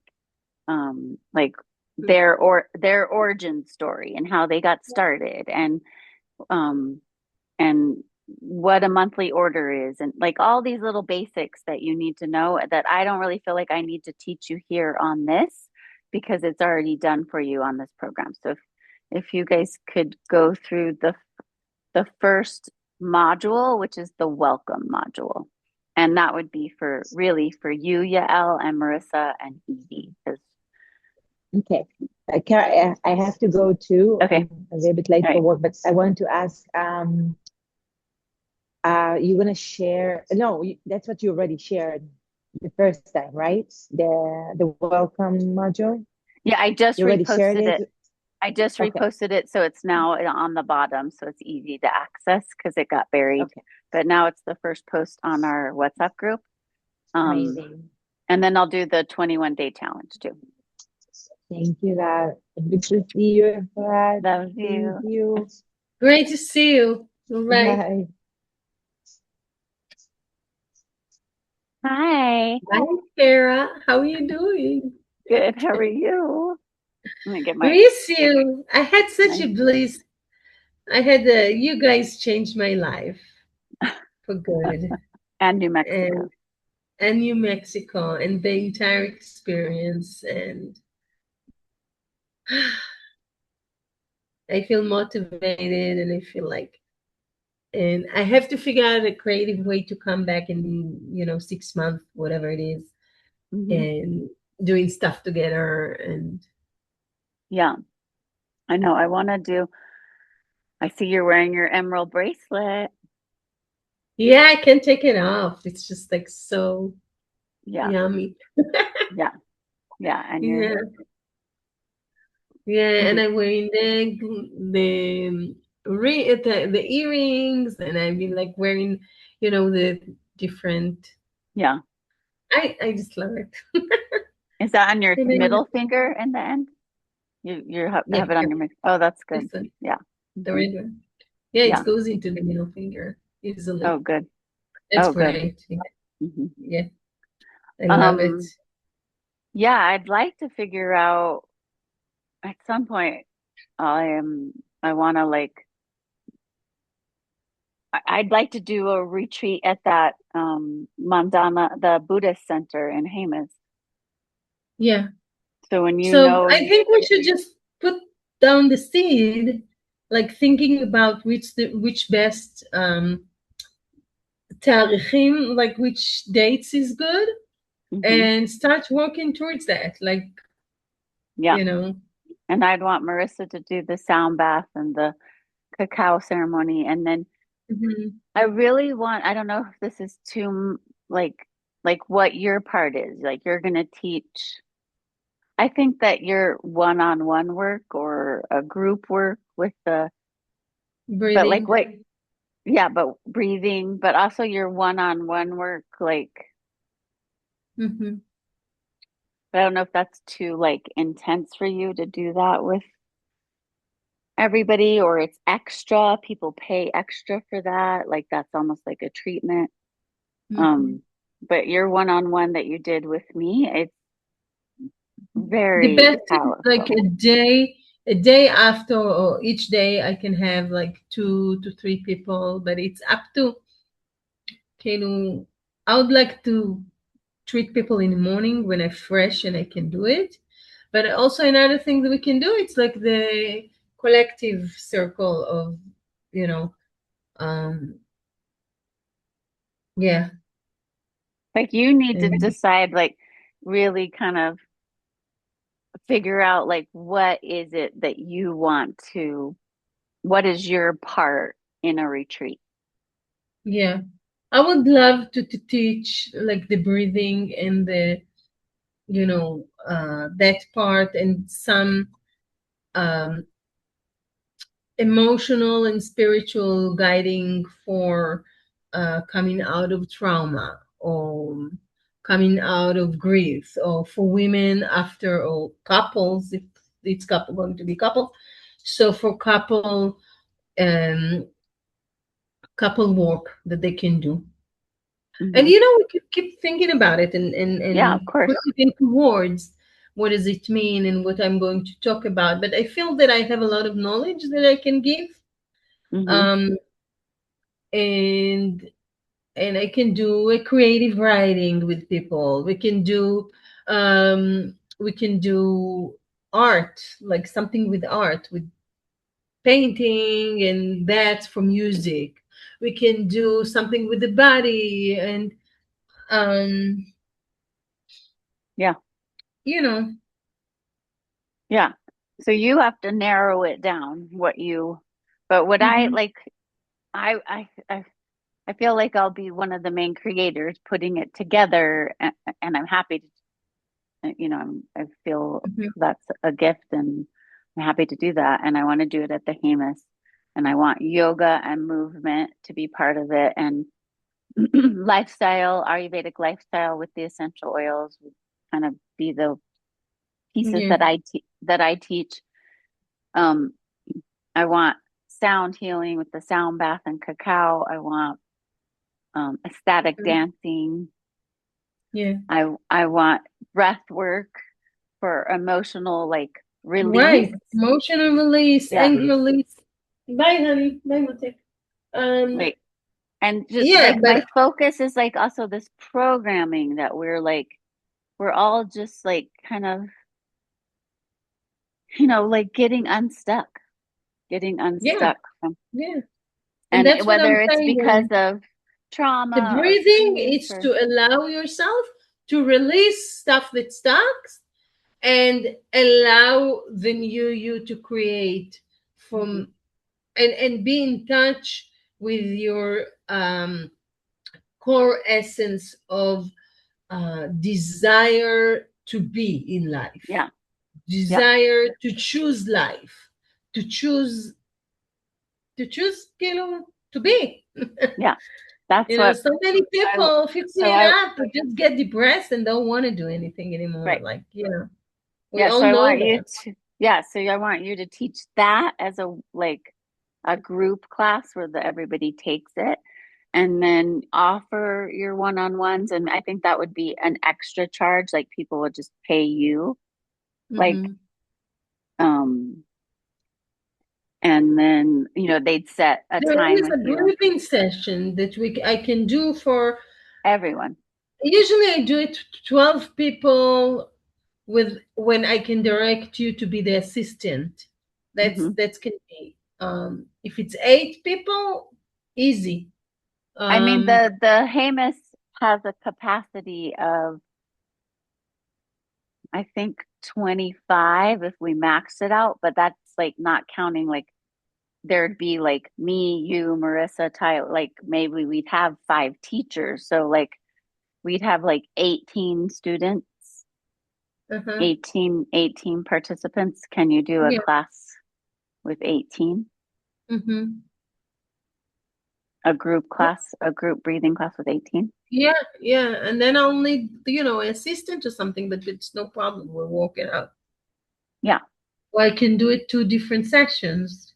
their origin story and how they got started, um, and what a monthly order is, and like all these little basics that you need to know that I don't really feel like I need to teach you here on this, because it's already done for you on this program. So if you guys could go through the first module, which is the welcome module, and that would be for you, Yael, and Marissa, and Evie. Okay. I have to go too. Okay. I'm a little bit late for work, but I want to ask, you're going to share, no, that's what you already shared the first time, right? The welcome module? Yeah, I just reposted it. I just Okay. reposted it, so it's now on the bottom, so it's easy to access because it got buried. Okay. But now it's the first post on our WhatsApp group. Amazing. And then I'll do the 21-day challenge too. Thank you, Dad. Good to see you, Dad. Love you. Thank you. Great to see you. All right. Bye. Hi. Hi, Sarah. How are you doing? Good. How are you? Let me get my. Miss you. I had such a bliss. I had you guys changed my life for good. And New Mexico. And New Mexico, and the entire experience, and I feel motivated, and I feel like, and I have to figure out a creative way to come back in 6 months, whatever it is, and doing stuff together. And yeah, I know. I see you're wearing your emerald bracelet. Yeah, I can't take it off. It's just like so yummy. Yeah. And you're and I'm wearing the earrings, and I've been like wearing, the different. Yeah. I just love it. Is that on your middle finger in the end? You have it on your middle. Oh, that's good. Yeah. The red one. Yeah, it goes into the middle finger easily. Oh, good. That's great. Good. Yeah. I love it. Yeah, I'd like to figure out at some point. I want to I'd like to do a retreat at that Mandana, the Buddhist center in Jemez. Yeah. So when I think we should just put down the seed, like thinking about which best tarikhim, like which dates is good, and start working towards that. Like, And I'd want Marissa to do the sound bath and the cacao ceremony, and then I really want. I don't know if this is too like what your part is. Like you're going to teach. I think that your one-on-one work or a group work with the breathing, but like what? Yeah, but breathing, but also your one-on-one work, like. But I don't know if that's too intense for you to do that with everybody, or it's extra. People pay extra for that. Like that's almost like a treatment. But your one-on-one that you did with me, it's very the best powerful. is like a day a day after, or each day I can have like 2 to 3 people, but it's up to Kenu. I would like to treat people in the morning when I'm fresh and I can do it. But also another thing that we can do, it's like the collective circle of, you know, um, yeah. Like you need to And decide, like really kind of figure out like what is it that you want to, what is your part in a retreat? yeah, I would love to teach like the breathing and the, that part, and some um, emotional and spiritual guiding for coming out of trauma, or coming out of grief, or for women after, or couples, if it's going to be couple. So for um, couple work that they can do. And Hmm. we could keep thinking about it, Yeah, and of put course. it into words. What does it mean and what I'm going to talk about? But I feel that I have a lot of knowledge that I can give. Hmm. Um, and I can do a creative writing with people. We can do art, like something with art, with painting, and that's for music. We can do something with the body, and um Yeah, you know yeah. So you have to narrow it down what you, but what I hmm like, I feel like I'll be one of the main creators putting it together, and I'm happy to, I feel hmm that's a gift, and I'm happy to do that. And I want to do it at the Hamas, and I want yoga and movement to be part of it, and lifestyle, Ayurvedic lifestyle with the essential oils would kind of be the pieces yeah, that I teach. Um, I want sound healing with the sound bath and cacao. I want ecstatic dancing. yeah, I want breath work for emotional like release. right. Emotional release, Yeah, anger release. Bye, honey. Bye, Mate. um like and just yeah, like my but focus is like also this programming that we're all just like kind of like getting yeah, unstuck from, yeah, and and that's what I'm whether it's saying. because And of the trauma or breathing grief is or to allow yourself to release stuff that stuck, and allow the new you to create Mhm. from, and be in touch with your core essence of desire to be in life, Yeah, yeah, desire to choose life, to choose to be. yeah. That's what So many I w- people fixing so it I up and just get depressed and don't want to do anything anymore. right. Like, we Yeah, all so I know want you that. to, yeah, so I want you to teach that as a like a group class where everybody takes it, and then offer your one-on-ones, and I think that would be an extra charge, like people would just pay you like hmm um and then they'd set a There time is with a you, breathing session that I can do for. everyone. Usually, I do it 12 people, with when I can direct you to be the assistant. Hmm. That's can be. If it's 8 people, easy. I mean, Um, the Hamas has a capacity of, I think, 25 if we maxed it out, but that's like not counting like there'd be like me, you, Marissa, Tyler, like maybe we'd have 5 teachers. So like we'd have like 18 students, uh-huh. 18 participants. Can you do a Yeah. class with 18? hmm A group breathing class with 18? Yeah, yeah. And then I'll need, an assistant or something, but it's no problem. We'll work it out. Yeah, Or I can do it 2 different sections.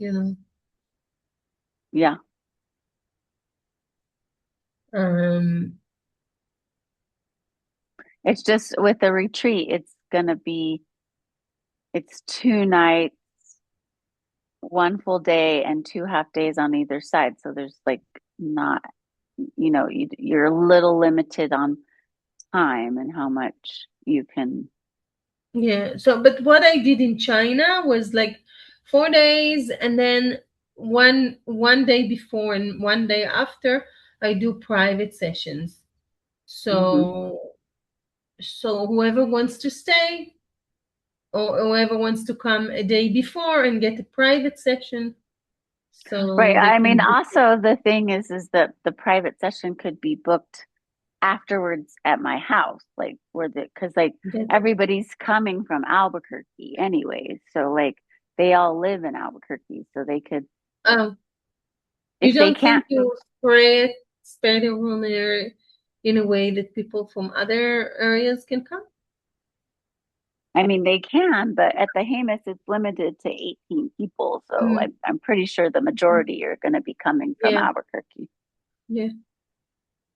yeah. Um, It's just with the retreat, it's 2 nights. one full day and 2 half days on either side. So there's like not, you're a little limited on time and how much you can. Yeah. So, but what I did in China was like 4 days, and then one day before and one day after, I do private sessions. Hmm. So whoever wants to stay or whoever wants to come a day before and get a private session, Right. so they I mean, can. also the thing is that the private session could be booked afterwards at my house, like because like Get, everybody's coming from Albuquerque anyways. So like they all live in Albuquerque. So they could, oh, you if they don't can't, think you spread the rumor in a way that people from other areas can come? I mean, they can, but at the Hamas, it's limited to 18 people. So Mm, I'm pretty sure the majority are going to be coming from yeah, Albuquerque. yeah,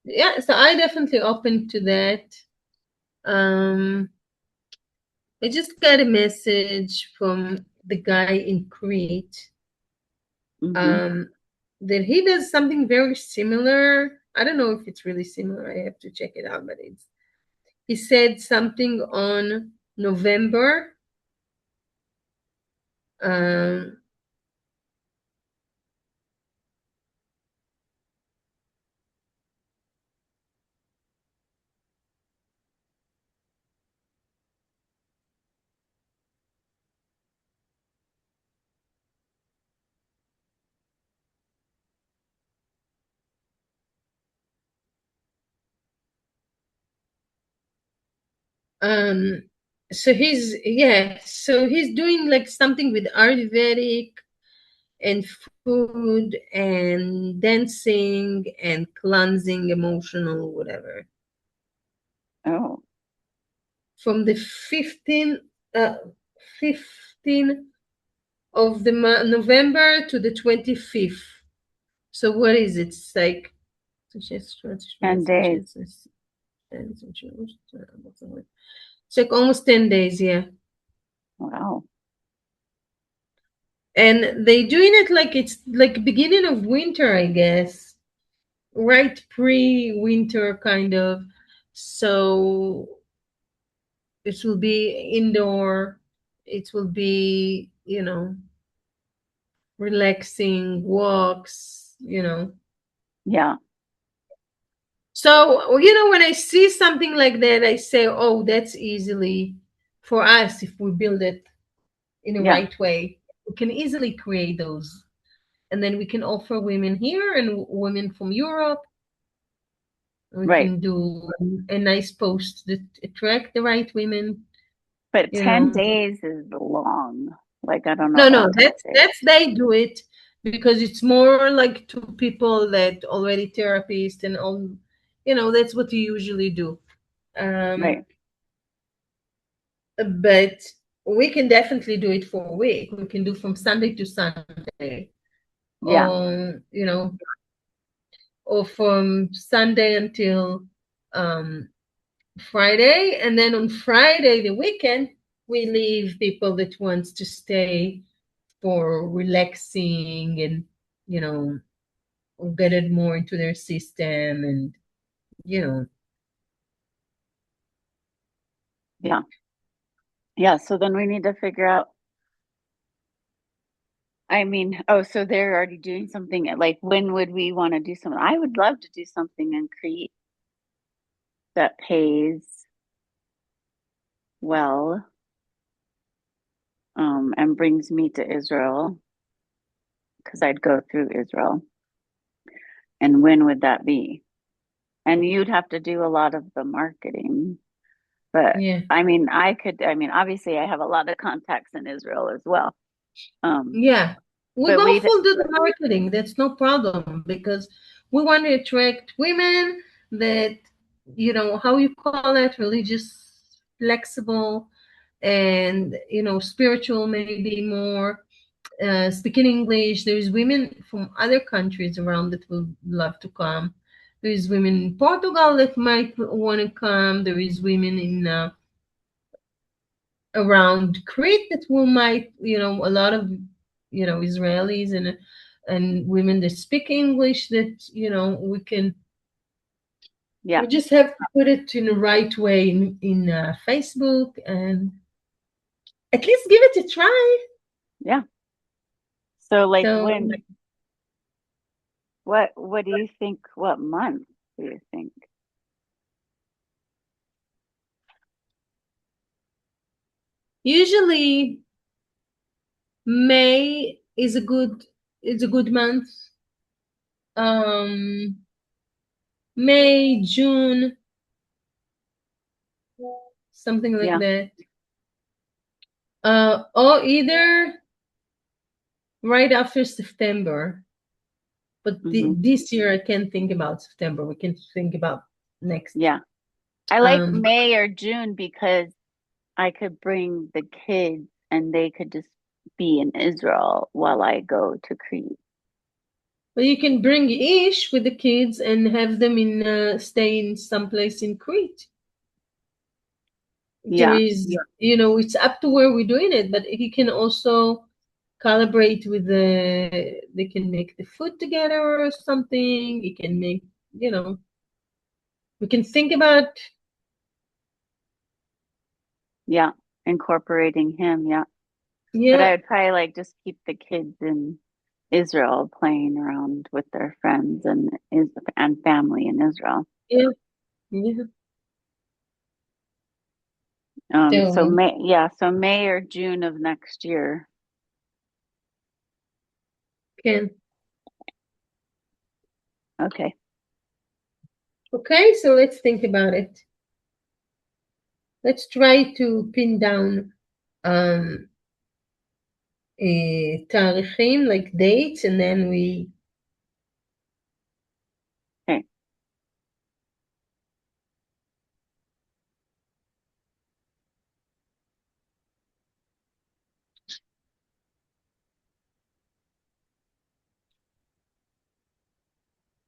yeah. So I definitely open to that. Um, I just got a message from the guy in Crete, Hmm. um, that he does something very similar. I don't know if it's really similar. I have to check it out, but he said something on November. Um, um, so he's doing like something with Ayurvedic and food and dancing and cleansing emotional whatever Oh, from the 15 of the November to the 25th. So what is it? It's like 10 days. it's like almost 10 days, yeah. Wow. And they doing it like it's like beginning of winter, I guess. Right pre-winter kind of. So it will be indoor. It will be, relaxing walks. Yeah. So, when I see something like that, I say, oh, that's easily for us if we build it in the Yeah. right way. We can easily create those. And then we can offer women here and women from Europe. We Right. can do a nice post that attract the right women, But you 10 know. days is long. Like, I don't know No, about no, 10 days. that's they do it because it's more like to people that already therapists and all, that's what you usually do. Right. But we can definitely do it for a week. We can do from Sunday to Sunday, Yeah. or from Sunday until um, Friday, and then on Friday, the weekend, we leave people that wants to stay for relaxing and you know get it more into their system and you know Yeah. Yeah. So then we need to figure out. I mean, oh, so they're already doing something. Like, when would we want to do something? I would love to do something in Crete that pays well, and brings me to Israel because I'd go through Israel. And when would that be? And you'd have to do a lot of the marketing. But yeah. I mean, obviously, I have a lot of contacts in Israel as well. Um, Yeah, we but both we'd, will do the marketing. That's no problem because we want to attract women that, how you call it, religious, flexible, and, spiritual, maybe more, speaking English. There's women from other countries around that would love to come. There's women in Portugal that might want to come. There is women in around Crete that will might, a lot of Israelis and women that speak English, that we just have to put it in the right way in Facebook, and at least give it a try. Yeah. So like So what do you think, what month do you think? usually May is a good month. May, June, something like Yeah. that. Or either right after September. But Hmm. this year I can't think about September. We can think about next. Yeah. I like Um, May or June because I could bring the kids and they could just be in Israel while I go to Crete. but you can bring Ish with the kids and have them stay in someplace in Crete. There Yeah. is, it's up to where we're doing it, but he can also collaborate with they can make the food together or something. He can make, we can think about. Yeah. Incorporating him. Yeah. But I Yeah, would probably like just keep the kids in Israel playing around with their friends and family in Israel. yeah, yeah. So So, May or June of next year. can Okay. okay, so let's think about it. Let's try to pin down um a tarikhim, like dates, and then we. Okay.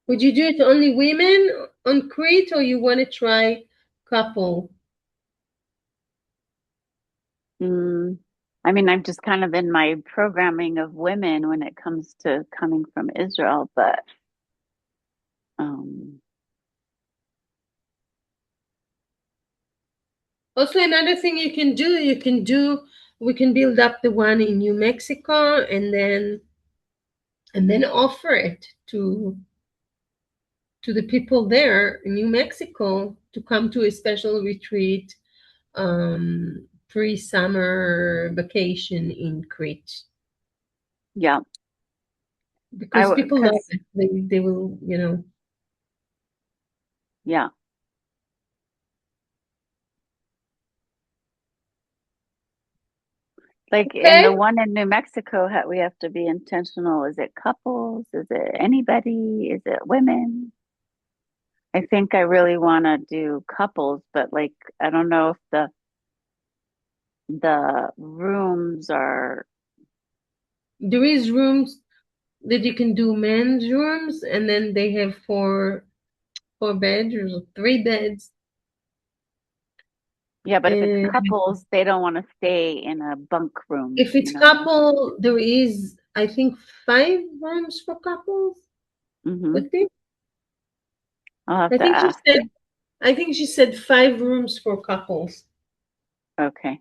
Would you do it only women on Crete, or you want to try couple? Mm, I mean, I'm just kind of in my programming of women when it comes to coming from Israel, but um, Also, another thing we can build up the one in New Mexico, and then offer it to the people there in New Mexico to come to a special retreat, pre-summer vacation in Crete, yeah, because people love because it. They will, yeah, like in okay. the one in New Mexico, we have to be intentional. Is it couples? Is it anybody? Is it women? I think I really want to do couples, but like I don't know if the rooms are. There is rooms that you can do men's rooms, and then they have four beds or three beds. Yeah, but if it's And couples, they don't want to stay in a bunk room, if it's couple, there is, I think, 5 rooms for couples. Mm-hmm. Would be. I'll have I to think she ask. said. I think she said 5 rooms for couples, Okay.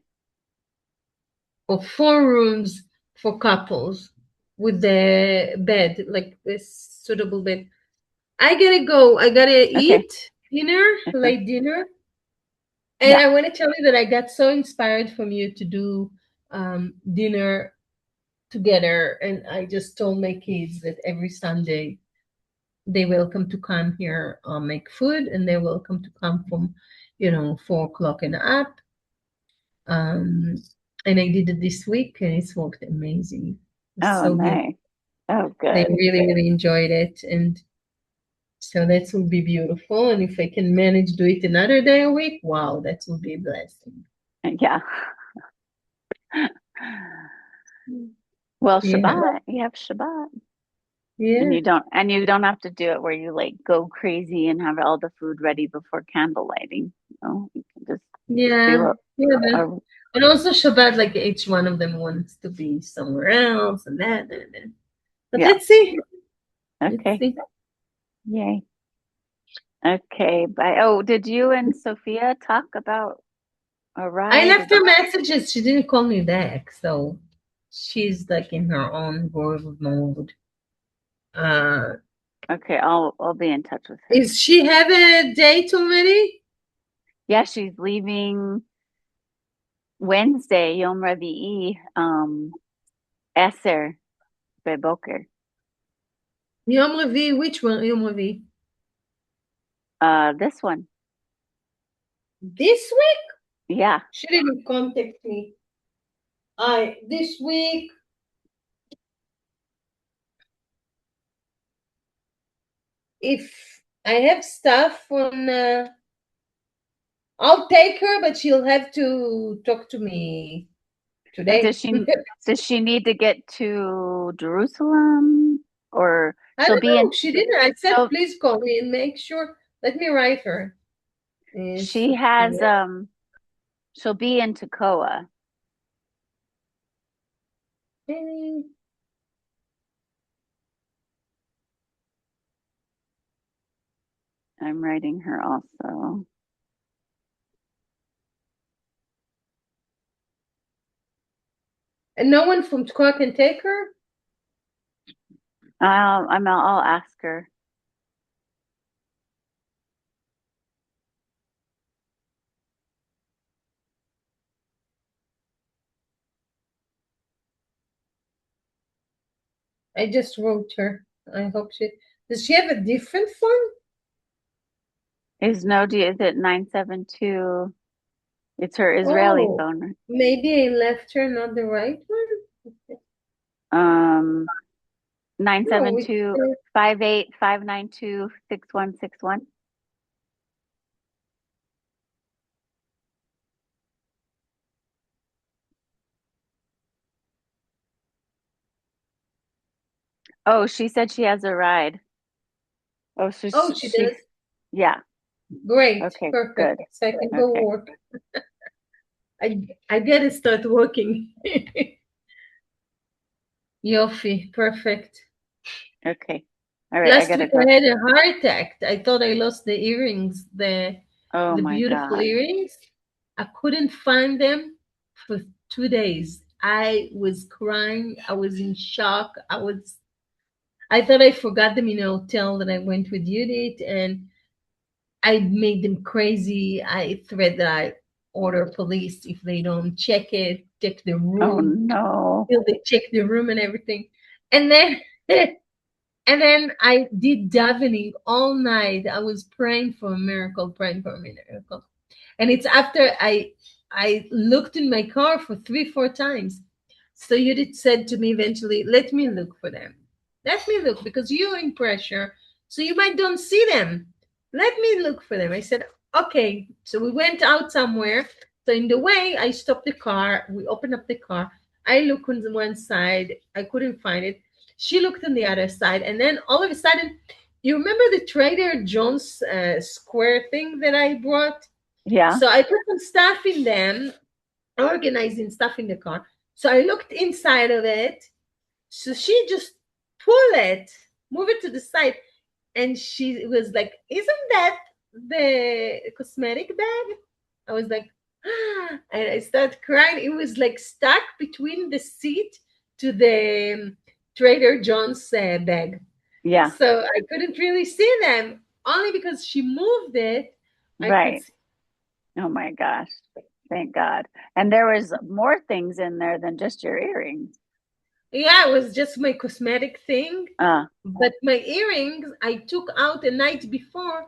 or 4 rooms for couples with the bed, like this suitable bed. I gotta go. I gotta Okay. eat dinner, Okay. late dinner. And Yeah. I want to tell you that I got so inspired from you to do dinner together. And I just told my kids that every Sunday they welcome to come here, make food, and they're welcome to come from, 4 o'clock and up. Um, and I did it this week, and it's worked amazing. It's Oh, so beautiful. nice. Oh, They good. really, really enjoyed it, and so that will be beautiful. And if I can manage to do it another day a week, wow, that will be a blessing. Yeah. Well, Yeah, Shabbat, you have Shabbat. And yeah, you don't have to do it where you like go crazy and have all the food ready before candle lighting. You can just do yeah, a, yeah. a And also Shabbat, like each one of them wants to be somewhere else and that and that. But Yeah. let's see. Let's Okay. see. Yay. Okay. Bye. Oh, did you and Sophia talk about a I ride? left her messages. She didn't call me back, so she's like in her own world mode. Okay, I'll be in touch with her. Is she have a date already? Yeah, she's leaving Wednesday, Yom Ravi'i, Esther Beboker. Yom Revi, which one? Yom Revi. This one. This week? Yeah. She didn't contact me. This week. If I have stuff on, I'll take her, but she'll have to talk to me And today. does she need to get to Jerusalem, or I she'll don't be know. in She didn't. I said, so please call me and make sure. Let me write her. she has Sophia. she'll be in Tekoa. Eh, I'm writing her also. And no one from Tkwa can take her? I'll ask her. I just wrote her. I hope she does. She have a different phone? Is 972? It's her Israeli Oh, phone. maybe I left her not the right one. Um, nine No, seven two 58 592 6161. Oh, she said she has a ride. Oh, so oh, she she's does. yeah. Great, Okay, perfect. good. So I can go Okay. work. I gotta start working. Yofi, perfect. Okay. All right, I Last gotta week go. I had a heart attack. I thought I lost the earrings, Oh the my beautiful God. earrings. I couldn't find them for 2 days. I was crying. I was in shock. I thought I forgot them in a hotel that I went with Judith, and I made them crazy. I threat that I order police if they don't check it, check the Oh room, no. till they check the room and everything. And then and then I did davening all night. I was praying for a miracle, praying for a miracle. And it's after I looked in my car for 3, 4 times. So Judith said to me eventually, let me look for them. Let me look because you're in pressure. So you might don't see them. Let me look for them. I said, okay. So we went out somewhere. So in the way, I stopped the car. We opened up the car. I looked on the one side. I couldn't find it. She looked on the other side. And then all of a sudden, you remember the Trader Joe's square thing that I brought? Yeah. So I put some stuff in them, organizing stuff in the car. So I looked inside of it. So she just pull it, move it to the side, and she was like, "Isn't that the cosmetic bag?" I was like, and I started crying. It was like stuck between the seat to the Trader Joe's bag. Yeah. So I couldn't really see them. Only because she moved it, I could Right. see. Oh my gosh. Thank God. And there was more things in there than just your earrings. Yeah, it was just my cosmetic thing. Uh, But my earrings I took out the night before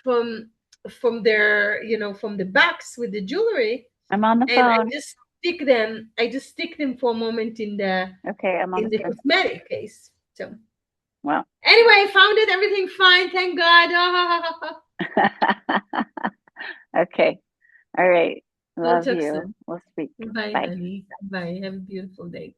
from from the box with the jewelry, I'm on the and phone. I just stick them for a moment in Okay, I'm on the the phone. cosmetic case. So Well. anyway, I found it, everything fine, thank God. Okay. All right. We'll Love talk you. soon. We'll speak. Bye, Bye. honey. Bye. Have a beautiful day.